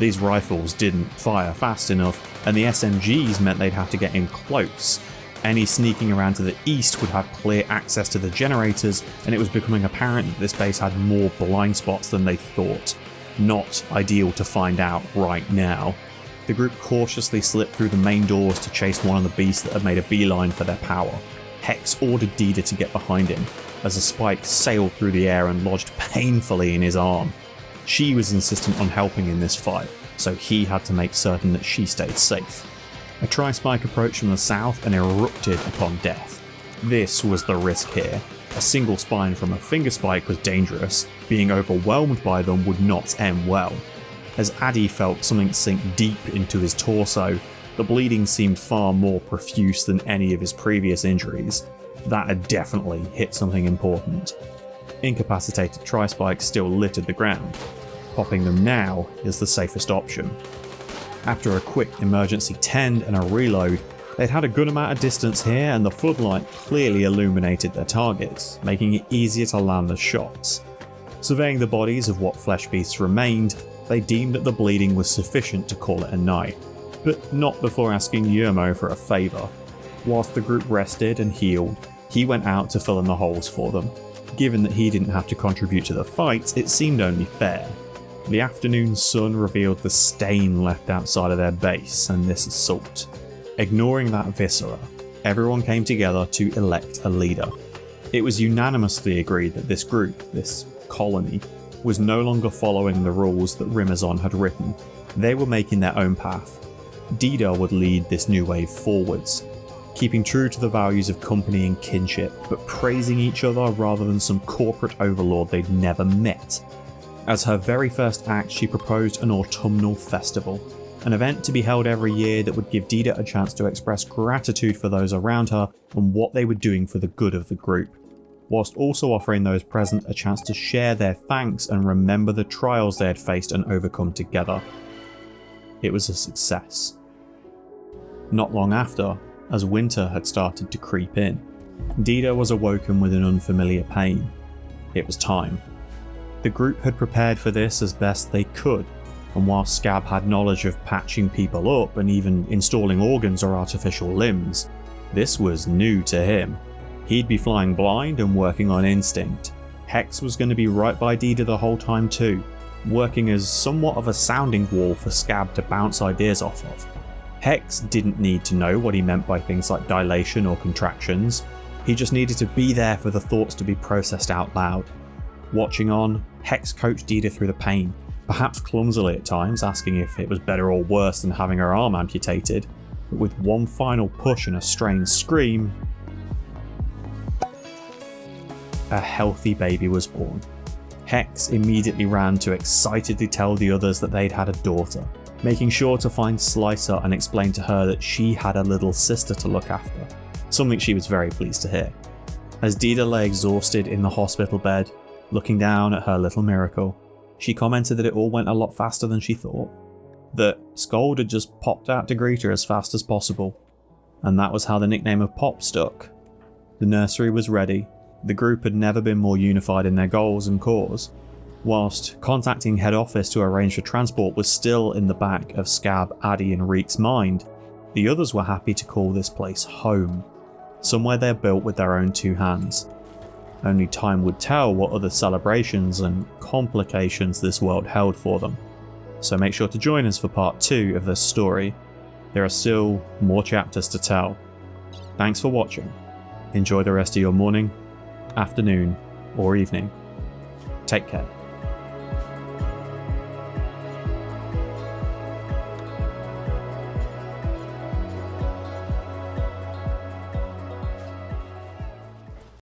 These rifles didn't fire fast enough, and the SMGs meant they'd have to get in close. Any sneaking around to the east would have clear access to the generators, and it was becoming apparent that this base had more blind spots than they thought. Not ideal to find out right now. The group cautiously slipped through the main doors to chase one of the beasts that had made a beeline for their power. Hex ordered Dida to get behind him, as a spike sailed through the air and lodged painfully in his arm. She was insistent on helping in this fight, so he had to make certain that she stayed safe. A tri-spike approached from the south and erupted upon death. This was the risk here. A single spine from a finger spike was dangerous. Being overwhelmed by them would not end well. As Addy felt something sink deep into his torso, the bleeding seemed far more profuse than any of his previous injuries. That had definitely hit something important. Incapacitated tri-spikes still littered the ground. Popping them now is the safest option. After a quick emergency tend and a reload, they'd had a good amount of distance here, and the floodlight clearly illuminated their targets, making it easier to land the shots. Surveying the bodies of what flesh beasts remained, they deemed that the bleeding was sufficient to call it a night, but not before asking Yermo for a favour. Whilst the group rested and healed, he went out to fill in the holes for them. Given that he didn't have to contribute to the fight, it seemed only fair. The afternoon sun revealed the stain left outside of their base and this assault. Ignoring that viscera, everyone came together to elect a leader. It was unanimously agreed that this group, this colony, was no longer following the rules that Rimazon had written. They were making their own path. Dida would lead this new wave forwards, keeping true to the values of company and kinship, but praising each other rather than some corporate overlord they'd never met. As her very first act, she proposed an autumnal festival, an event to be held every year that would give Dida a chance to express gratitude for those around her and what they were doing for the good of the group, whilst also offering those present a chance to share their thanks and remember the trials they had faced and overcome together. It was a success. Not long after, as winter had started to creep in, Dida was awoken with an unfamiliar pain. It was time. The group had prepared for this as best they could, and while Scab had knowledge of patching people up and even installing organs or artificial limbs, this was new to him. He'd be flying blind and working on instinct. Hex was going to be right by Dida the whole time too, working as somewhat of a sounding wall for Scab to bounce ideas off of. Hex didn't need to know what he meant by things like dilation or contractions, he just needed to be there for the thoughts to be processed out loud. Watching on, Hex coached Dida through the pain, perhaps clumsily at times, asking if it was better or worse than having her arm amputated, but with one final push and a strained scream, a healthy baby was born. Hex immediately ran to excitedly tell the others that they'd had a daughter, making sure to find Slicer and explain to her that she had a little sister to look after, something she was very pleased to hear. As Dida lay exhausted in the hospital bed, looking down at her little miracle, she commented that it all went a lot faster than she thought, that Scold had just popped out to greet her as fast as possible, and that was how the nickname of Pop stuck. The nursery was ready, the group had never been more unified in their goals and cause. Whilst contacting head office to arrange for transport was still in the back of Scab, Addy and Reek's mind, the others were happy to call this place home, somewhere they built with their own two hands. Only time would tell what other celebrations and complications this world held for them. So make sure to join us for part 2 of this story. There are still more chapters to tell. Thanks for watching. Enjoy the rest of your morning, afternoon, or evening. Take care.